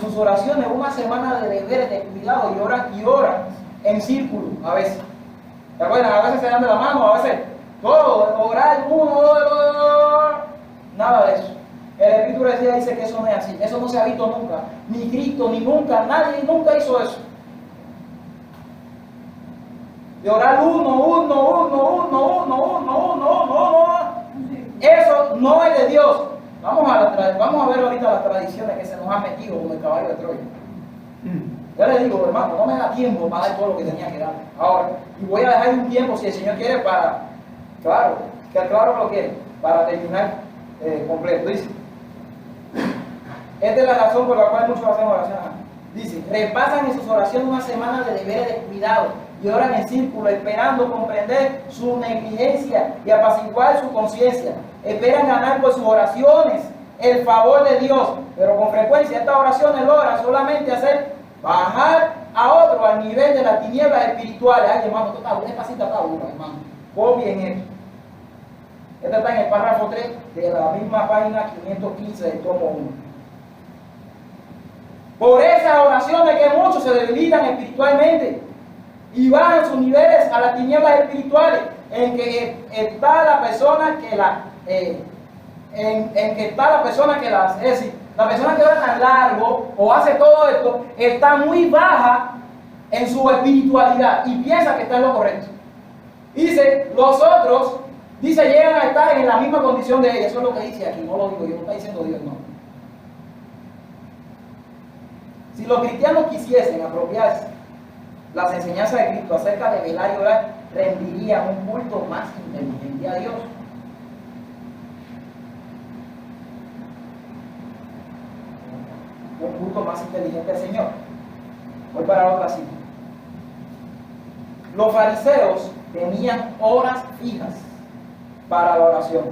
sus oraciones una semana de deberes, de cuidado, y oran en círculo a veces. ¿Te acuerdas? A veces se dan de la mano, a veces todo, orar uno, nada de eso. El Espíritu dice que eso no es así, eso no se ha visto nunca, ni Cristo, ni nunca, nadie nunca hizo eso. De orar uno. Eso no es de Dios. Vamos a ver ahorita las tradiciones que se nos han metido como el caballo de Troya. Yo le digo, hermano, no me da tiempo para dar todo lo que tenía que dar ahora. Y voy a dejar un tiempo, si el Señor quiere, para, claro lo quiere, para terminar completo. Dice, esta es la razón por la cual muchos hacen oraciones. Dice, repasan en sus oraciones una semana de deberes de cuidado y oran en círculo, esperando comprender su negligencia y apaciguar su conciencia. Esperan ganar por sus oraciones el favor de Dios, pero con frecuencia estas oraciones logran solamente hacer bajar a otro al nivel de las tinieblas espirituales. Ay, hermano, esta cita está dura, hermano. Copien esto. Esta está en el párrafo 3 de la misma página 515 del tomo 1. Por esas oraciones que muchos se debilitan espiritualmente y bajan sus niveles a las tinieblas espirituales, en que está la persona que las, es decir, la persona que ora tan largo o hace todo esto está muy baja en su espiritualidad y piensa que está en lo correcto. Dice, los otros, dice, llegan a estar en la misma condición de ella. Eso es lo que dice aquí, no lo digo yo, no está diciendo Dios, no. Si los cristianos quisiesen apropiarse las enseñanzas de Cristo acerca de velar y orar, rendirían un culto más inteligente a Dios. Un culto más inteligente al Señor. Voy para otra cita. Los fariseos tenían horas fijas para la oración,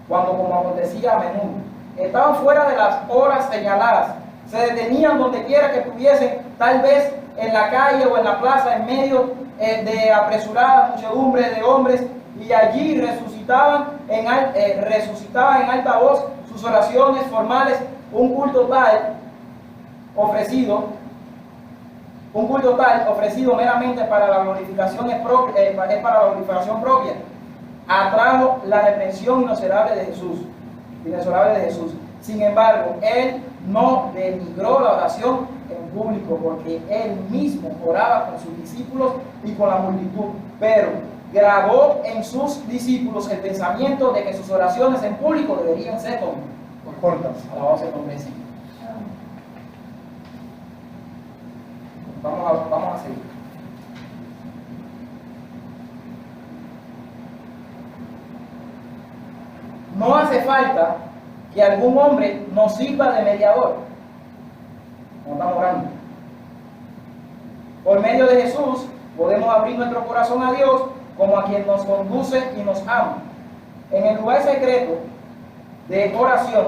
cuando, como acontecía a menudo, estaban fuera de las horas señaladas, se detenían donde quiera que estuviesen, tal vez en la calle o en la plaza, en medio de apresurada muchedumbre de hombres, y allí resucitaban en alta voz sus oraciones formales. Un culto tal ofrecido meramente para la glorificación para la glorificación propia, atrajo la reprensión inexorable de Jesús. Sin embargo, él no denigró la oración en público, porque él mismo oraba con sus discípulos y con la multitud, pero grabó en sus discípulos el pensamiento de que sus oraciones en público deberían ser cortas. Alabado sea el nombre del Señor. Vamos a seguir. No hace falta que algún hombre nos sirva de mediador cuando estamos orando. Por medio de Jesús podemos abrir nuestro corazón a Dios como a quien nos conduce y nos ama. En el lugar secreto de oración,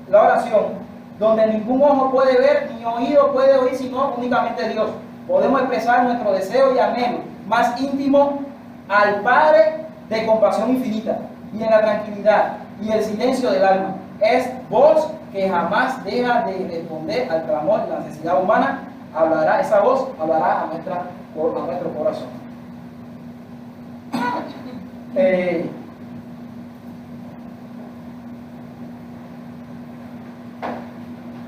la oración, donde ningún ojo puede ver ni oído puede oír, sino únicamente Dios, podemos expresar nuestro deseo y anhelo más íntimo al Padre de compasión infinita, y en la tranquilidad y el silencio del alma. Es voz que jamás deja de responder al clamor y la necesidad humana. Esa voz hablará a nuestro corazón.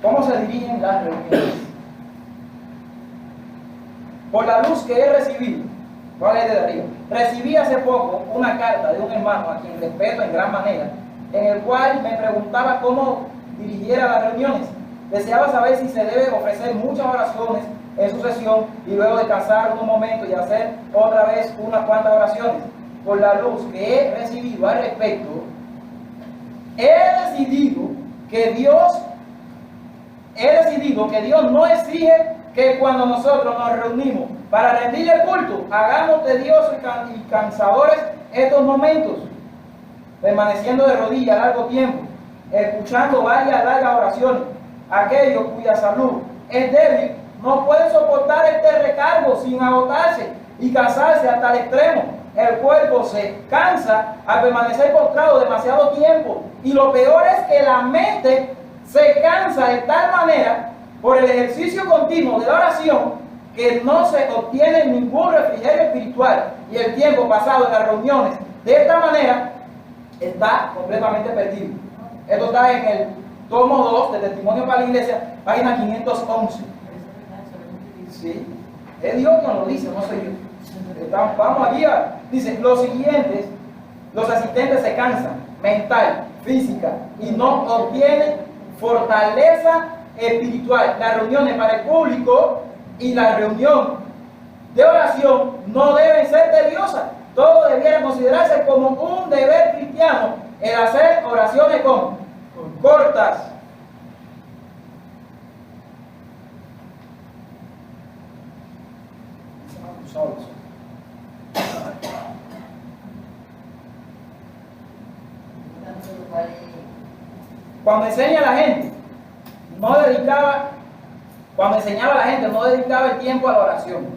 ¿Cómo se dirige dirigen las reuniones. Por la luz que he recibido, voy a leer desde arriba. Recibí hace poco una carta de un hermano a quien respeto en gran manera, en el cual me preguntaba cómo dirigiera las reuniones. Deseaba saber si se debe ofrecer muchas oraciones en sucesión y luego descansar un momento y hacer otra vez unas cuantas oraciones. Por la luz que he recibido al respecto, he decidido que Dios no exige que cuando nosotros nos reunimos para rendirle el culto, hagamos tediosos y cansadores estos momentos, permaneciendo de rodillas largo tiempo, escuchando varias largas oraciones. Aquellos cuya salud es débil no pueden soportar este recargo sin agotarse y cansarse hasta el extremo. El cuerpo se cansa al permanecer postrado demasiado tiempo, y lo peor es que la mente se cansa de tal manera por el ejercicio continuo de la oración que no se obtiene ningún refrigerio espiritual, y el tiempo pasado en las reuniones de esta manera está completamente perdido. Esto está en el tomo 2 de Testimonio para la Iglesia, página 511. Sí, es Dios quien lo dice, no soy yo. Vamos allí. Dice, los asistentes se cansan mental, física, y no obtienen fortaleza espiritual. Las reuniones para el público y la reunión de oración no deben ser tediosas. Todo debiera considerarse como un deber cristiano el hacer oraciones cortas. Cuando enseñaba a la gente, no dedicaba el tiempo a la oración.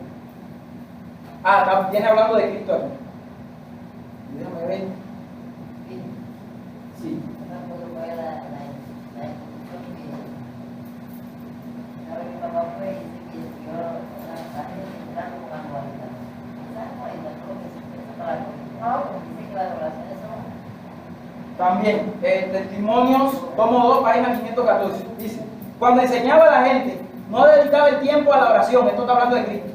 Viene hablando de Cristo aquí. Déjame ver. Sí. También, Testimonios, tomo 2, página 514. Dice, cuando enseñaba a la gente, no dedicaba el tiempo a la oración. Esto está hablando de Cristo.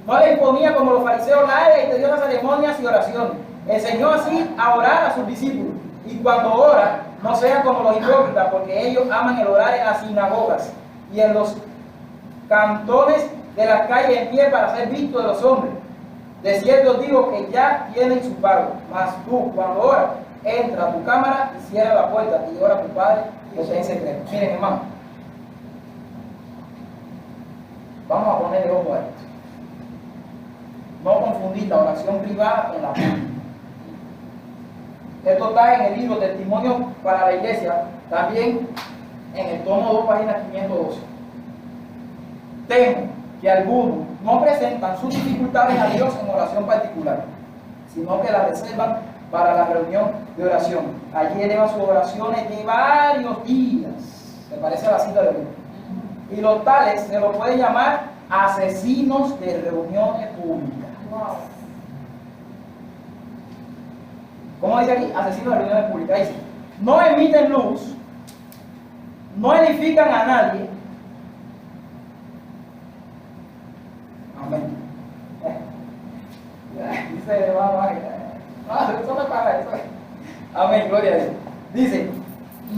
No le imponía como los fariseos largas y tediosas ceremonias y oraciones. Enseñó así a orar a sus discípulos. Y cuando ora, no sea como los hipócritas, porque ellos aman el orar en las sinagogas y en los cantones de las calles en pie para ser vistos de los hombres. De cierto os digo que ya tienen su pago. Mas tú, cuando oras, entra a tu cámara y cierra la puerta y ora a tu Padre que está en secreto. Miren, hermano, vamos a ponerle ojo a esto. No confundir la oración privada con la pública. Esto está en el libro Testimonio para la Iglesia, también en el tomo 2, página 512. Temo que algunos no presentan sus dificultades a Dios en oración particular, sino que las reservan para la reunión de oración. Allí elevan sus oraciones de varios días. ¿Se parece a la cita de hoy? Y los tales se los puede llamar asesinos de reuniones públicas. Wow. ¿Cómo dice aquí? Asesinos de reuniones públicas. Dice, no emiten luz, no edifican a nadie. Amén. Dice, eso me para eso. Amén, gloria a Dios. Dice,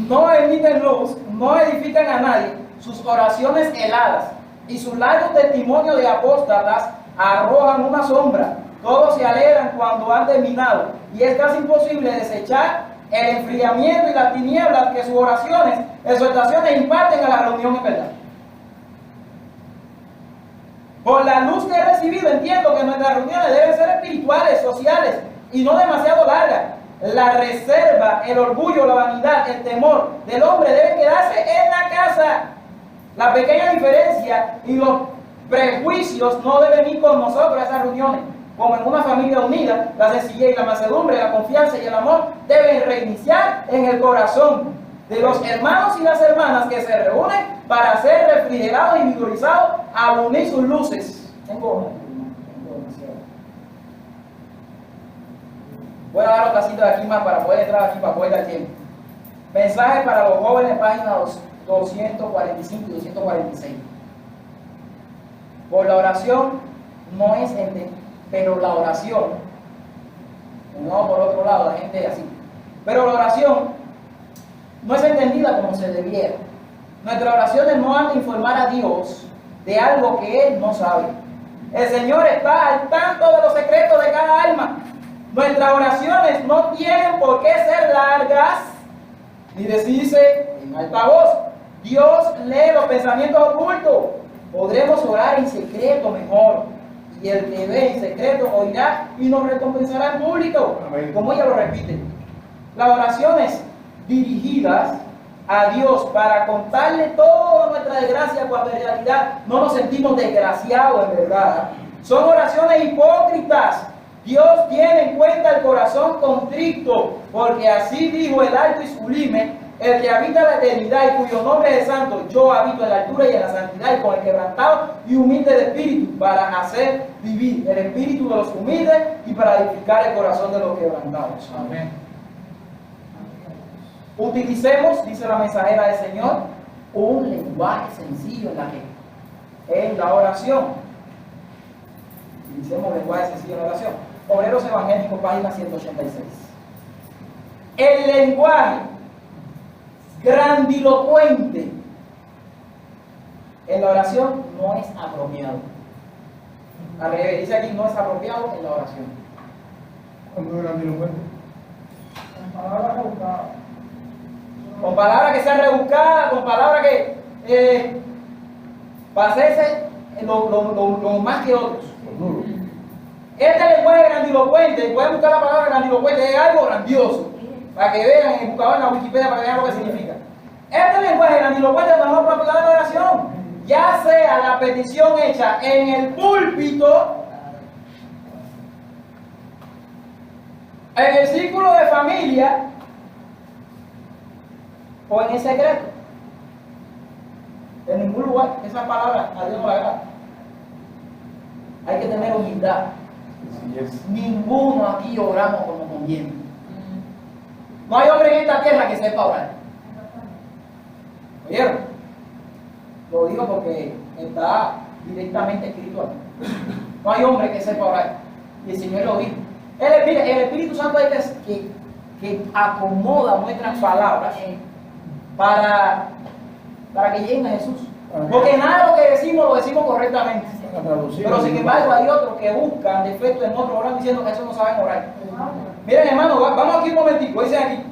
no emiten luz, no edifican a nadie, sus oraciones heladas y sus largos testimonios de apóstatas arrojan una sombra. Todos se alegran cuando han terminado, y es casi imposible desechar el enfriamiento y las tinieblas que sus oraciones, exhortaciones imparten a la reunión en verdad. Por la luz que he recibido, entiendo que nuestras reuniones deben ser espirituales, sociales y no demasiado largas. La reserva, el orgullo, la vanidad, el temor del hombre deben quedarse en la casa. La pequeña diferencia y los prejuicios no deben ir con nosotros a esas reuniones. Como en una familia unida, la sencillez y la mansedumbre, la confianza y el amor deben reiniciar en el corazón de los hermanos y las hermanas que se reúnen para ser refrigerados y vigorizados al unir sus luces. Tengo demasiado. Voy a dar otra cita de aquí más para poder entrar aquí, para poder dar tiempo. Mensaje para los jóvenes, página 12. 245 y 246. Por la oración no es pero la oración, no por otro lado, la gente así, pero la oración no es entendida como se debiera. Nuestras oraciones no han de informar a Dios de algo que Él no sabe. El Señor está al tanto de los secretos de cada alma. Nuestras oraciones no tienen por qué ser largas ni decirse en alta voz. Dios lee los pensamientos ocultos. Podremos orar en secreto mejor. Y el que ve en secreto oirá y nos recompensará en público. Amén. Como ella lo repite. Las oraciones dirigidas a Dios para contarle toda nuestra desgracia cuando en realidad no nos sentimos desgraciados en verdad, son oraciones hipócritas. Dios tiene en cuenta el corazón contrito, porque así dijo el alto y sublime, el que habita la eternidad y cuyo nombre es santo. Yo habito en la altura y en la santidad y con el quebrantado y humilde de espíritu, para hacer vivir el espíritu de los humildes y para edificar el corazón de los quebrantados. Amén. Utilicemos, dice la mensajera del Señor, un lenguaje sencillo en la oración. Utilicemos lenguaje sencillo en la oración. Obreros Evangélicos, página 186. El lenguaje grandilocuente en la oración no es apropiado. Al revés, dice aquí, no es apropiado en la oración. Cuando era grandilocuente. Con palabras rebuscadas. Con palabras que sean rebuscadas, con palabras que parecen lo más que otros. Este lenguaje grandilocuente, pueden buscar la palabra grandilocuente, es algo grandioso, para que vean en el buscador, en la Wikipedia, para que vean lo que significa. Este lenguaje grandilocuente no es propiedad de la oración, ya sea la petición hecha en el púlpito, en el círculo de familia, o en el secreto. En ningún lugar esa palabra a Dios no le agrada. Hay que tener humildad. Ninguno aquí oramos como conviene. No hay hombre en esta tierra que sepa orar. ¿Oyeron? Lo digo porque está directamente escrito aquí. No hay hombre que sepa orar. Y el Señor lo dijo. El Espíritu Santo es que acomoda nuestras palabras para que lleguen a Jesús. Porque nada de lo que decimos lo decimos correctamente. Pero sin embargo hay otros que buscan defectos en otros orando diciendo que eso no saben orar. Miren hermano, vamos aquí un momentico, dicen aquí,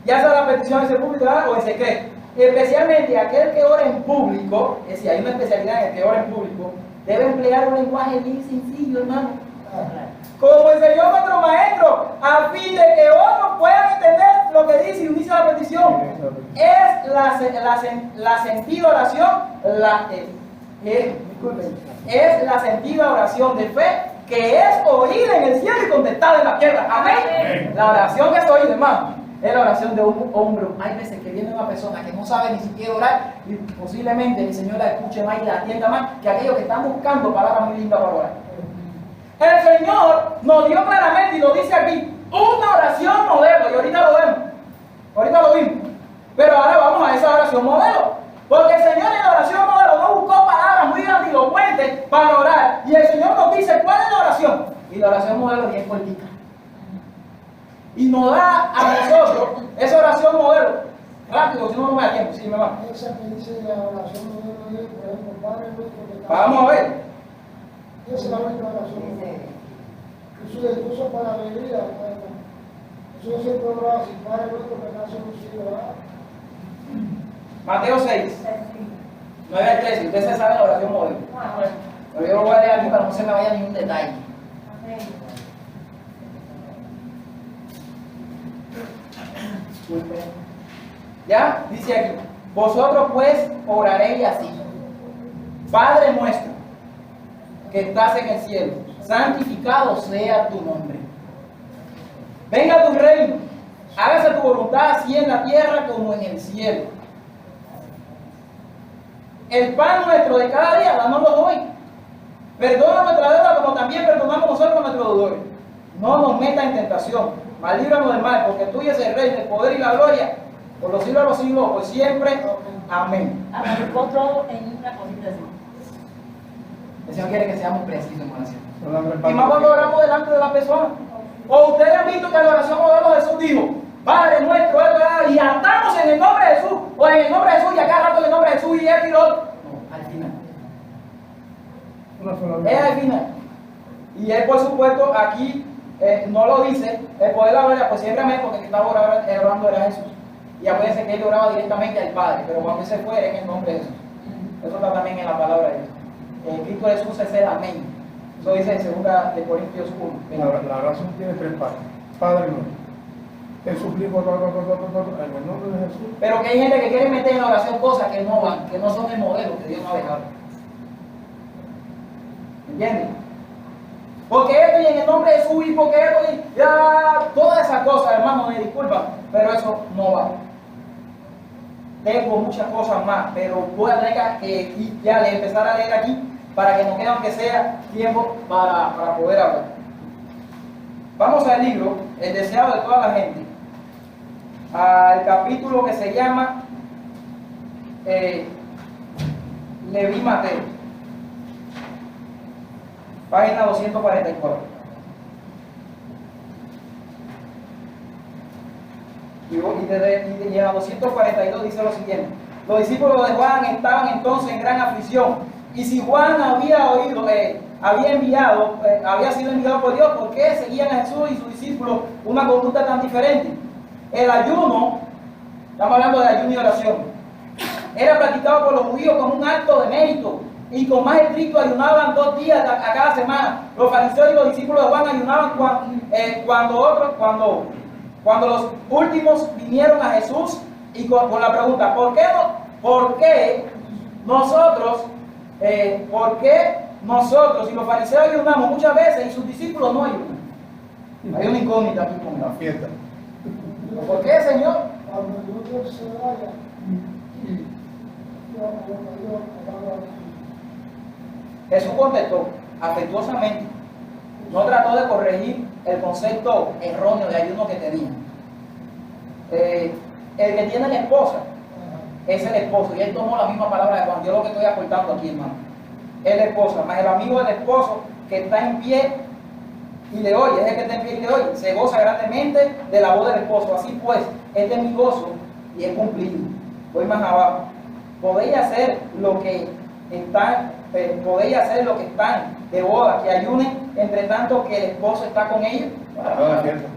ya sea la petición en ese público o en secreto. Especialmente aquel que ora en público, es decir, hay una especialidad en el que ora en público, debe emplear un lenguaje bien sencillo, hermano. Como enseñó nuestro maestro, a fin de que otros puedan entender lo que dice y unirse a la petición. Es la sentida oración, es la sentida oración de fe, que es oída en el cielo y contestada en la tierra. Amén. La oración que es oída, hermano, es la oración de un hombre. Hay veces que viene una persona que no sabe ni siquiera orar y posiblemente el Señor la escuche más y la atienda más que aquellos que están buscando palabras muy lindas para orar. El Señor nos dio claramente y lo dice aquí, una oración modelo, y ahorita lo vemos, ahorita lo vimos, pero ahora vamos a esa oración modelo, porque el Señor en la oración modelo no buscó palabras muy grandilocuentes para orar, y el Señor nos dice cuál es la oración, y la oración modelo es bien cortita, y nos da a nosotros esa oración modelo, rápido, si no me da tiempo, sí, me va. Esa que dice la oración modelo es, por ejemplo, Padre nuestro que estás. Vamos a ver. Esa es la única oración. Jesús le puso para la alegría. Jesús siempre oraba así, Padre nuestro que estás en los cielos. Mateo 6, 9 al 13, ustedes se saben la oración modelo. Pero yo lo voy a leer aquí para que no se me vaya ningún detalle. Disculpen. Ya, dice aquí, vosotros pues oraréis así. Padre nuestro, que estás en el cielo, santificado sea tu nombre. Venga tu reino, hágase tu voluntad así en la tierra como en el cielo. El pan nuestro de cada día, danoslo hoy. Perdona nuestra deuda como también perdonamos nosotros a nuestros deudores. No nos metas en tentación, mas líbranos del mal, porque tuyo es el reino, el poder y la gloria por los siglos de los siglos, por siempre. Amén. Abarcó todo en una cosita así. El Señor quiere que seamos precisos en oración. Son las tres Y partes. más cuando oramos delante de la persona. O ustedes han visto que en la oración modelo Jesús dijo, Padre nuestro, y atamos en el nombre de Jesús, o en el nombre de Jesús, y acá rato en el nombre de Jesús, y esto y lo otro. No, al final. Una sola vez. Es al final. Y él, por supuesto, aquí no lo dice, el poder de la gloria, pues siempre amén, porque el que estaba orando era Jesús. Y acuérdense que él oraba directamente al Padre, pero cuando él se fue era en el nombre de Jesús. Eso está también en la palabra de Dios. En Cristo Jesús es el amén. Eso dice en 2 de Corintios 1. La oración tiene tres partes. Padre nuestro. Te suplico en el nombre de Jesús. Pero que hay gente que quiere meter en la oración cosas que no van, que no son el modelo que Dios nos ha dejado. ¿Entiendes? Porque esto y en el nombre de Jesús y porque esto y ya, todas esas cosas, hermano, me disculpan, pero eso no va. Tengo muchas cosas más, pero voy a tener que ya empezar a leer aquí para que nos quede aunque sea tiempo para poder hablar. Vamos al libro El deseado de toda la gente, al capítulo que se llama Leví Mateo, página 244. Y en la 242 dice lo siguiente: los discípulos de Juan estaban entonces en gran aflicción, y si Juan había sido enviado por Dios, ¿por qué seguían a Jesús y sus discípulos una conducta tan diferente? El ayuno, estamos hablando de ayuno y oración, era practicado por los judíos como un acto de mérito, y con más estricto ayunaban 2 días a cada semana. Los fariseos y los discípulos de Juan ayunaban cuando los últimos vinieron a Jesús y con la pregunta, ¿por qué nosotros y los fariseos ayunamos muchas veces y sus discípulos no ayunan? Hay una incógnita aquí con La fiesta. ¿por qué, Señor? Cuando Dios se vaya, Jesús contestó afectuosamente, no trató de corregir el concepto erróneo de ayuno que tenía. El que tiene la esposa es el esposo, y él tomó la misma palabra de Juan. Yo lo que estoy aportando aquí, hermano, es la esposa, más el amigo del esposo que está en pie y le oye, es el que está en pie y le oye, se goza grandemente de la voz del esposo. Así pues, este es mi gozo y es cumplido. Voy más abajo. Podéis hacer lo que están de boda, que ayunen entre tanto que el esposo está con ellos. Para la fiesta.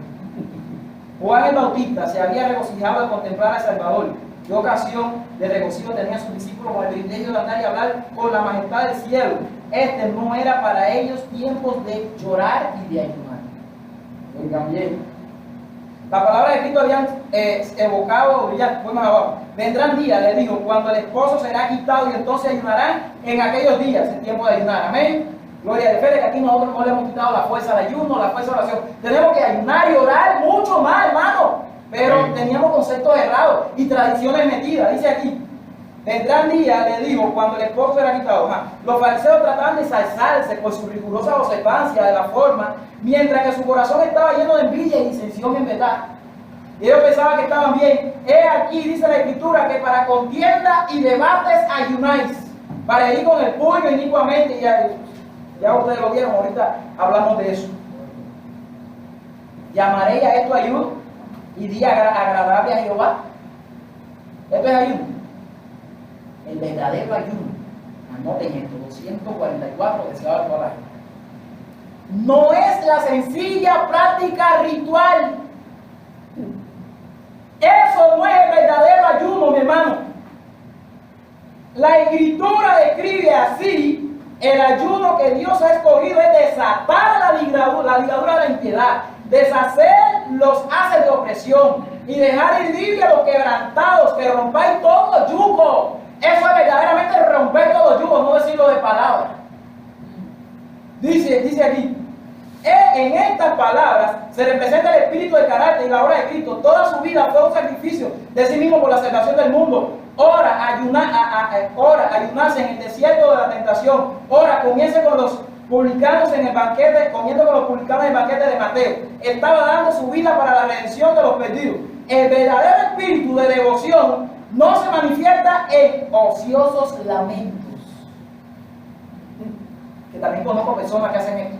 Juan el Bautista se había regocijado de contemplar al Salvador. ¿Qué ocasión de regocijo tenían sus discípulos con el privilegio de andar y hablar con la majestad del cielo? Este no era para ellos tiempos de llorar y de ayunar. Oigan bien. La palabra de Cristo habían evocado, ya fue más abajo. Vendrán días, les digo, cuando el esposo será quitado y entonces ayunarán en aquellos días, el tiempo de ayunar. Amén. Gloria al Fe, que aquí nosotros no le hemos quitado la fuerza del ayuno, la fuerza de la oración. Tenemos que ayunar y orar mucho más, hermano. Pero teníamos conceptos errados y tradiciones metidas. Dice aquí, vendrán días, le digo, cuando el esposo será quitado. Los fariseos trataban de ensalzarse por su rigurosa observancia de la forma, mientras que su corazón estaba lleno de envidia y disensión en verdad. Y ellos pensaban que estaban bien. He aquí, dice la Escritura, que para contienda y debates ayunáis, para ir con el puño inicuamente. Ya ustedes lo vieron, ahorita hablamos de eso. Llamaré a esto ayuno y día agradable a Jehová. Esto es ayuno. El verdadero ayuno, anoten esto, 244 deseado de toda la gente. No es la sencilla práctica ritual. Eso no es el verdadero ayuno, mi hermano. La Escritura describe así: el ayuno que Dios ha escogido es desatar la ligadura de la impiedad, deshacer los haces de opresión y dejar ir libre a los quebrantados, que rompáis todo yugo. Eso es verdaderamente romper todo yugo, no decirlo de palabras. Dice aquí, en estas palabras se representa el espíritu del carácter y la obra de Cristo. Toda su vida fue un sacrificio de sí mismo por la salvación del mundo. Ora, ayunarse en el desierto de la tentación. Ora, comience con los publicanos en el banquete, comiendo con los publicanos en el banquete de Mateo. Estaba dando su vida para la redención de los perdidos. el verdadero espíritu de devoción no se manifiesta en ociosos lamentos. Que también conozco personas que hacen esto.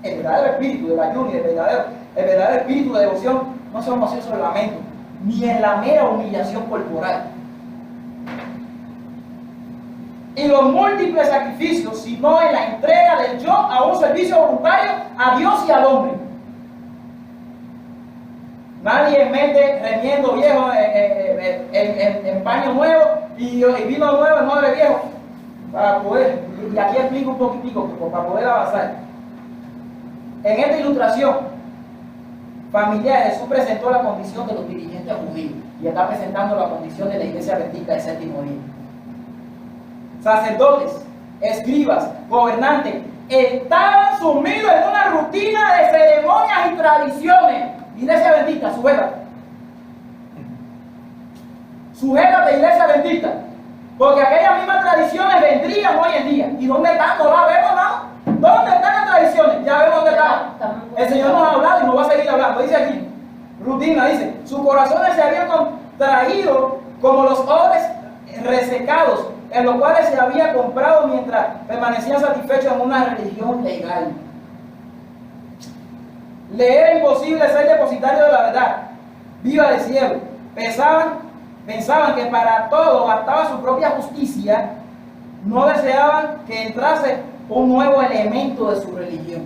El verdadero espíritu del ayuno y el verdadero espíritu de devoción no son ociosos lamentos, ni en la mera humillación corporal. Y los múltiples sacrificios, sino en la entrega del yo a un servicio voluntario a Dios y al hombre. Nadie mete remiendo viejo en paño nuevo y vino nuevo en mueble viejo para poder, y aquí explico un poquitico para poder avanzar. En esta ilustración familiar, Jesús presentó la condición de los dirigentes judíos y está presentando la condición de la iglesia adventista del séptimo día. Sacerdotes, escribas, gobernantes, estaban sumidos en una rutina de ceremonias y tradiciones. Iglesia adventista, sujétate. Sujétate, iglesia adventista. Porque aquellas mismas tradiciones vendrían hoy en día. ¿Y dónde están? No las vemos, ¿no? ¿Dónde están las tradiciones? Ya vemos dónde están. El Señor nos ha hablado y nos va a seguir hablando. Dice aquí, rutina, dice, sus corazones se habían contraído como los odres resecados, en los cuales se había comprado mientras permanecían satisfechos en una religión legal. Le era imposible ser depositario de la verdad viva del cielo. Pensaban que para todo bastaba su propia justicia. No deseaban que entrase un nuevo elemento de su religión.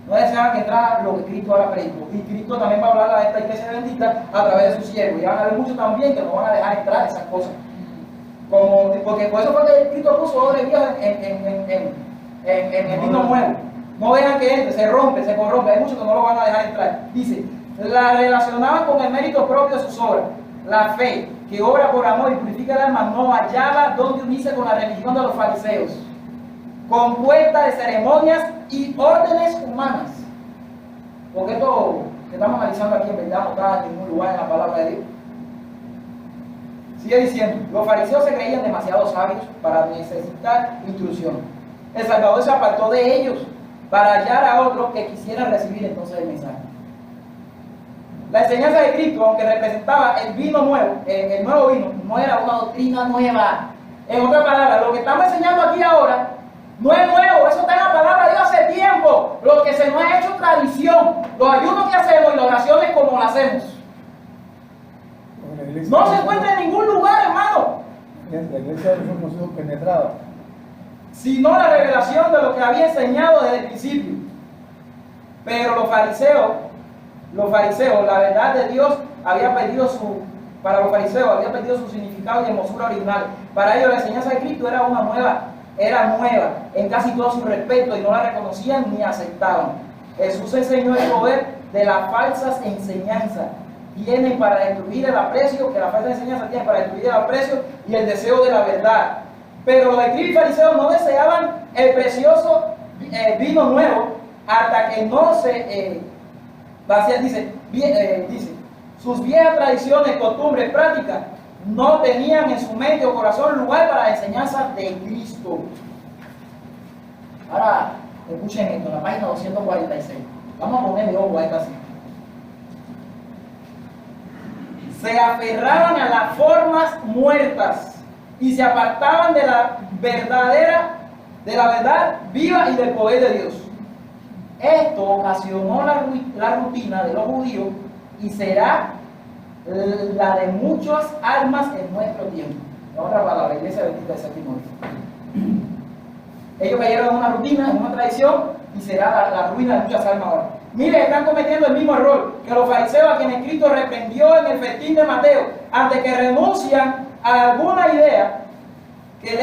No deseaban que entrara lo que Cristo ahora predicó. Y Cristo también va a hablar a esta iglesia bendita a través de sus siervos. Y van a haber muchos también que no van a dejar entrar esas cosas. Porque por eso fue que Cristo puso odres viejos en el vino nuevo. No dejan que entre, se rompe, se corrompe. Hay muchos que no lo van a dejar entrar. Dice, la relacionaban con el mérito propio de sus obras. La fe, que obra por amor y purifica el alma, no hallaba donde unirse con la religión de los fariseos, compuesta de ceremonias y órdenes humanas. Porque esto que estamos analizando aquí en verdad no está en ningún lugar en la palabra de Dios. Sigue diciendo, los fariseos se creían demasiado sabios para necesitar instrucción. El Salvador se apartó de ellos para hallar a otros que quisieran recibir entonces el mensaje. La enseñanza de Cristo, aunque representaba el vino nuevo, el nuevo vino, no era una doctrina nueva. En otras palabras, lo que estamos enseñando aquí ahora no es nuevo, eso está en la palabra de Dios hace tiempo. Lo que se nos ha hecho tradición, los ayunos que hacemos y las oraciones como las hacemos. No se encuentra en ningún lugar, hermano. La iglesia no ha sido penetrada, sino la revelación de lo que había enseñado desde el principio. Pero los fariseos, la verdad de Dios para los fariseos había perdido su significado y hermosura original. Para ellos la enseñanza de Cristo era nueva en casi todo su respeto y no la reconocían ni aceptaban. Jesús enseñó el poder de las falsas enseñanzas. Tienen para destruir el aprecio, que la falsa enseñanza tiene para destruir el aprecio y el deseo de la verdad. Pero los escribas y fariseos no deseaban el precioso vino nuevo hasta que no se vacían, dice, sus viejas tradiciones, costumbres, prácticas no tenían en su mente o corazón lugar para la enseñanza de Cristo. Ahora, escuchen esto, en la página 246. Vamos a ponerle ojo a esta cita. Se aferraban a las formas muertas y se apartaban de la verdad viva y del poder de Dios. Esto ocasionó la rutina de los judíos y será la de muchas almas en nuestro tiempo. En otra palabra, la iglesia bendita del séptimo día. Ellos cayeron en una rutina, en una tradición, y será la ruina de muchas almas ahora. Mire, están cometiendo el mismo error que los fariseos a quienes Cristo reprendió en el festín de Mateo, antes que renuncian a alguna idea que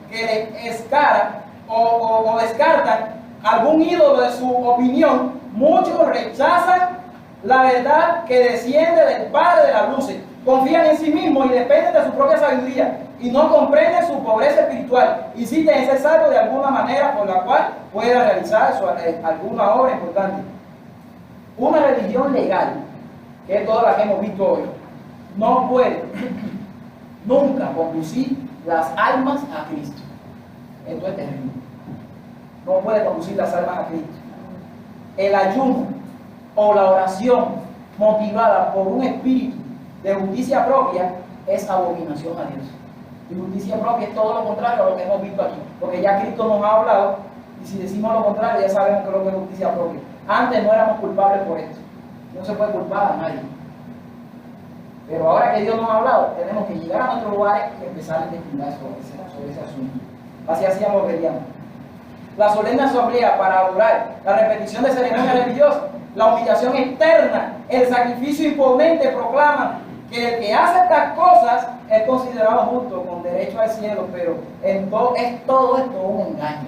le escara o descartan algún ídolo de su opinión. Muchos rechazan la verdad que desciende del Padre de las luces, confían en sí mismos y dependen de su propia sabiduría y no comprenden su pobreza espiritual y sienten ese salvo de alguna manera por la cual pueda realizar alguna obra importante. Una religión legal, que es toda la que hemos visto hoy, no puede nunca conducir las almas a Cristo. Esto es terrible. No puede conducir las almas a Cristo. El ayuno o la oración motivada por un espíritu de justicia propia es abominación a Dios. Y justicia propia es todo lo contrario a lo que hemos visto aquí, porque ya Cristo nos ha hablado, y si decimos lo contrario ya sabemos que lo que es justicia propia. Antes no éramos culpables por esto, no se puede culpar a nadie. Pero ahora que Dios nos ha hablado, tenemos que llegar a nuestros lugares y empezar a investigar sobre ese asunto. Así hacían los belianos. La solemne asamblea para adorar, la repetición de ceremonias religiosas, la humillación externa, el sacrificio imponente proclaman que el que hace estas cosas es considerado justo, con derecho al cielo, pero es todo esto un engaño.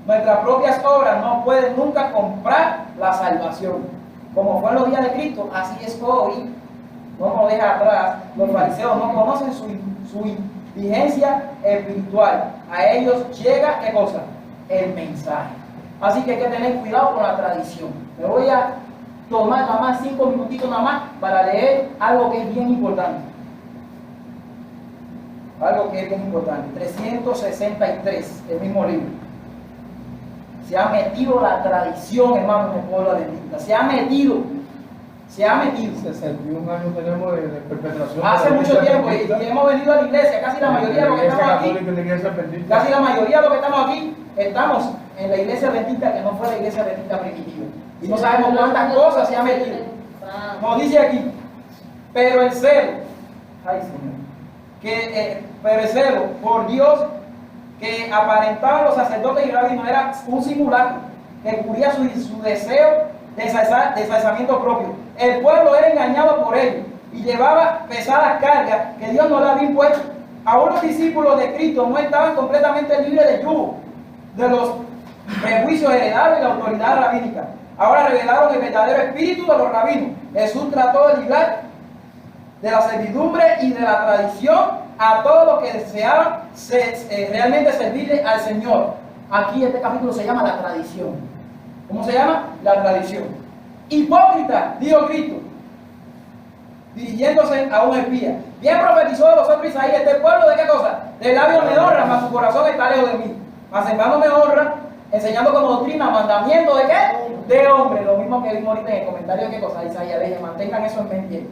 Nuestras propias obras no pueden nunca comprar la salvación. Como fue en los días de Cristo, así es hoy. No nos deja atrás. Los fariseos no conocen su vigencia espiritual. A ellos llega, ¿qué cosa? El mensaje. Así que hay que tener cuidado con la tradición. Me voy a tomar nada más 5 minutitos nada más para leer algo que es bien importante. Algo que es bien importante. 363, el mismo libro. Se ha metido la tradición, hermano, en el pueblo bendita. Se ha metido. 61 años tenemos de perpetración. Hace mucho tiempo y hemos venido a la iglesia. Casi la mayoría de los que estamos aquí. Casi la mayoría de los que estamos aquí estamos en la iglesia bendita, que no fue la iglesia bendita primitiva. Y no sabemos cuántas cosas se han metido. Nos dice aquí, pero el celo, ay Señor, pero el celo por Dios que aparentaban los sacerdotes y rabinos era un simulacro que cubría su deseo de ensalzamiento propio. El pueblo era engañado por ellos y llevaba pesadas cargas que Dios no le había impuesto. Aún los discípulos de Cristo no estaban completamente libres del yugo de los prejuicios heredados y la autoridad rabínica. Ahora revelaron el verdadero espíritu de los rabinos. Jesús trató de librar de la servidumbre y de la tradición a todos los que deseaban realmente servirle al Señor. Aquí este capítulo se llama la tradición. ¿Cómo se llama? La tradición. Hipócrita, dijo Cristo, dirigiéndose a un espía. Bien profetizó de vosotros Isaías, este pueblo de qué cosa? De labios me honra, mas su corazón está lejos de mí. Mas en vano me honra, enseñando como doctrina, mandamiento de qué? De hombre. Lo mismo que vimos ahorita en el comentario de qué cosa, Isaías, deje, mantengan eso en mente.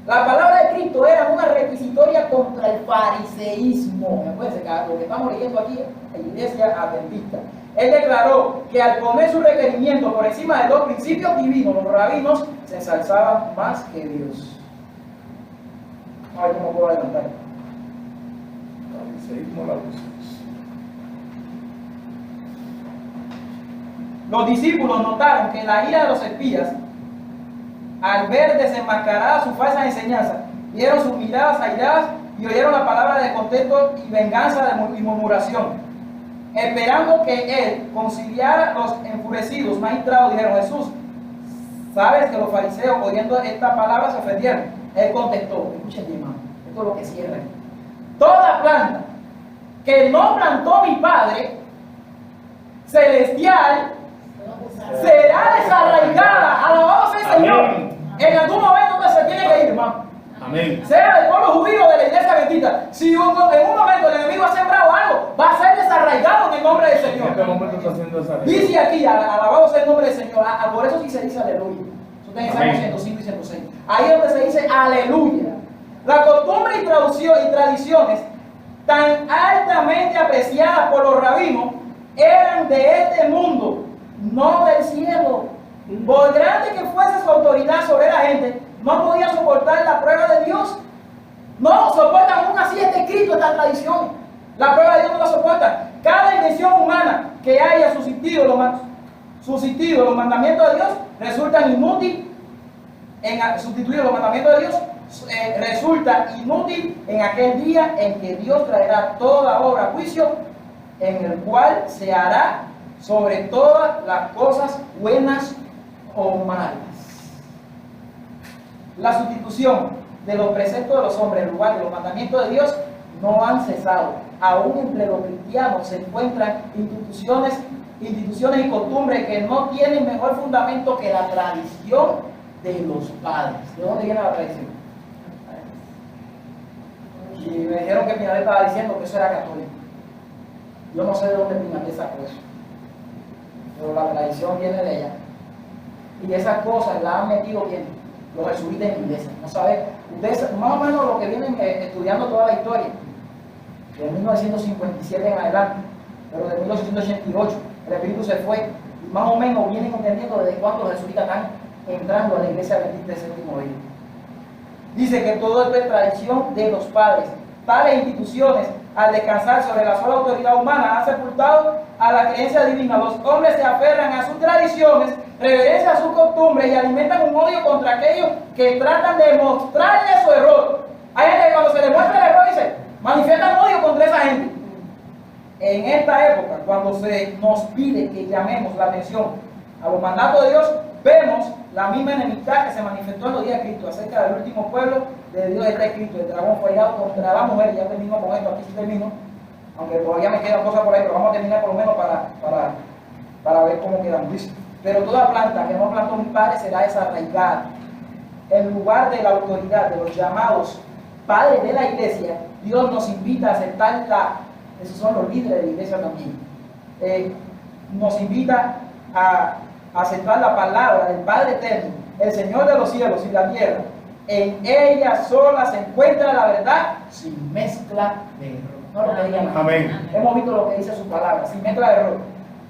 La palabra de Cristo era una requisitoria contra el fariseísmo. Acuérdense que lo que estamos leyendo aquí en la iglesia adventista. Él declaró que al poner su requerimiento por encima de los principios divinos, los rabinos se ensalzaban más que Dios. A ver cómo puedo adelantar. Los discípulos notaron que la ira de los espías, al ver desenmascarada su falsa enseñanza, vieron sus miradas airadas y oyeron la palabra de contento y venganza y murmuración. Esperando que él conciliara a los enfurecidos magistrados, dijeron: Jesús, sabes que los fariseos, oyendo esta palabra, se ofendieron. Él contestó, escuchen bien, hermano, esto es lo que cierra. Toda planta que no plantó mi Padre celestial será desarraigada. Alabado sea el Señor. En algún momento usted se tiene que ir, hermano. Amén. Sea del pueblo judío de la iglesia bendita. Si en un momento el enemigo ha sembrado algo, va a ser desarraigado en el nombre del Señor. En este momento está siendo desarraigado. Dice aquí, alabado sea el nombre del Señor. Por eso sí se dice aleluya. Eso está en Salmo 105 y 106. Ahí es donde se dice aleluya. La costumbre y tradiciones tan altamente apreciadas por los rabinos eran de este mundo, no del cielo. Por grande que fuese su autoridad sobre la gente, no podía soportar la prueba de Dios. No soportan aún así, está escrito esta tradición. La prueba de Dios no la soporta. Cada invención humana que haya sustituido los mandamientos de Dios resultan inútil. Sustituir los mandamientos de Dios resulta inútil en aquel día en que Dios traerá toda obra a juicio, en el cual se hará sobre todas las cosas buenas o malas. La sustitución de los preceptos de los hombres en lugar de los mandamientos de Dios no han cesado. Aún entre los cristianos se encuentran instituciones y costumbres que no tienen mejor fundamento que la tradición de los padres. ¿De dónde viene la tradición? Y me dijeron que Pinal estaba diciendo que eso era católico. Yo no sé de dónde Pinal sacó eso, pero la tradición viene de ella. Y esas cosas las han metido bien los jesuitas en la iglesia. No sabe, ustedes más o menos lo que vienen estudiando toda la historia, de 1957 en adelante, pero de 1888 el Espíritu se fue, y más o menos vienen entendiendo desde cuándo los jesuitas están entrando a la iglesia adventista del séptimo día. Dice que todo esto es tradición de los padres. Tales instituciones, al descansar sobre la sola autoridad humana, han sepultado a la creencia divina. Los hombres se aferran a sus tradiciones, reverencian sus costumbres y alimentan un odio contra aquellos que tratan de mostrarle su error. Hay gente que cuando se le muestra el error dice, manifiestan odio contra esa gente. En esta época, cuando se nos pide que llamemos la atención a los mandatos de Dios, vemos la misma enemistad que se manifestó en los días de Cristo acerca del último pueblo de Dios. Está escrito: el dragón fue hallado contra la mujer. Ya termino con esto, aquí sí termino, aunque todavía me quedan cosas por ahí, pero vamos a terminar por lo menos para ver cómo quedamos. Dice: pero toda planta que no plantó mi padre será desarraigada. En lugar de la autoridad de los llamados padres de la iglesia, Dios nos invita a aceptar esos son los líderes de la iglesia también, nos invita a aceptar la palabra del Padre Eterno, el Señor de los cielos y la tierra. En ella sola se encuentra la verdad, sin mezcla de error. No lo que digan. Amén. Hemos visto lo que dice su palabra, sin mezcla de error.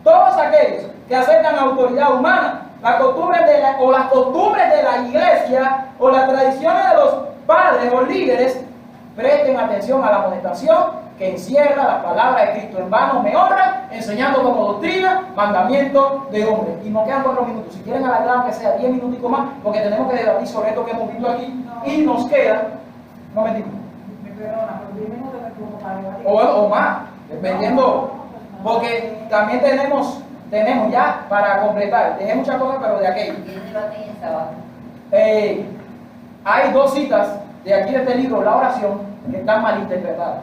Todos aquellos que aceptan autoridad humana, las costumbres de la iglesia o las tradiciones de los padres o líderes, presten atención a la amonestación que encierra la palabra de Cristo. En vano me honran, enseñando como doctrina mandamiento de hombres. Y nos quedan 4 minutos. Si quieren alargar aunque sea 10 minuticos más, porque tenemos que debatir sobre esto que hemos visto aquí. Y nos queda, un momentito, Me perdona, pero 10 minutos me pongo para debatir. o más, dependiendo, porque también tenemos ya para completar. Dejé muchas cosas, pero de aquello. Hay 2 citas de aquí de este libro, la oración, que están mal interpretadas.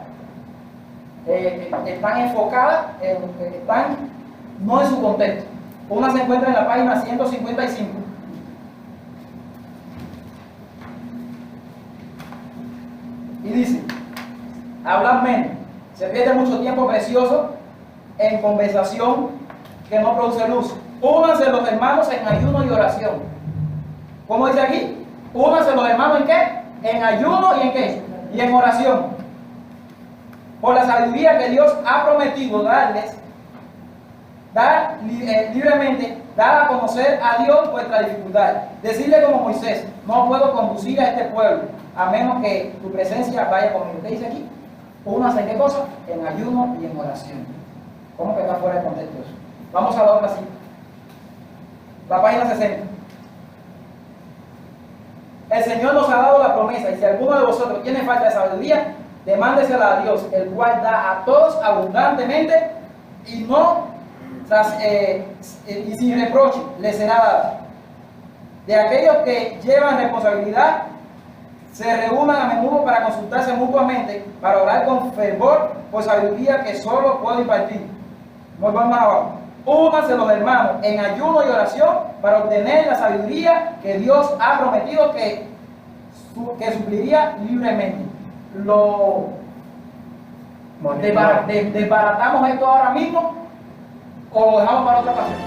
Están enfocadas, no en su contexto. Una se encuentra en la página 155. Y dice: hablan menos, se pierde mucho tiempo precioso en conversación que no produce luz. Únanse los hermanos en ayuno y oración. ¿Cómo dice aquí? Únanse los hermanos ¿en qué? En ayuno y en qué? Y en oración. Por la sabiduría que Dios ha prometido dar libremente, dar a conocer a Dios vuestra dificultad. Decirle como Moisés: no puedo conducir a este pueblo a menos que tu presencia vaya conmigo. ¿Qué dice aquí? Únanse en qué cosa? En ayuno y en oración. ¿Cómo que está fuera de contexto eso? Vamos a la otra cita. La página 60. El Señor nos ha dado la promesa, y si alguno de vosotros tiene falta de sabiduría, demándesela a Dios, el cual da a todos abundantemente y y sin reproche le será dada. De aquellos que llevan responsabilidad, se reúnan a menudo para consultarse mutuamente, para orar con fervor por sabiduría que solo puedo impartir. Muy más abajo. Únanse los hermanos en ayuno y oración para obtener la sabiduría que Dios ha prometido que supliría libremente. ¿Desbaratamos esto ahora mismo o lo dejamos para otra ocasión?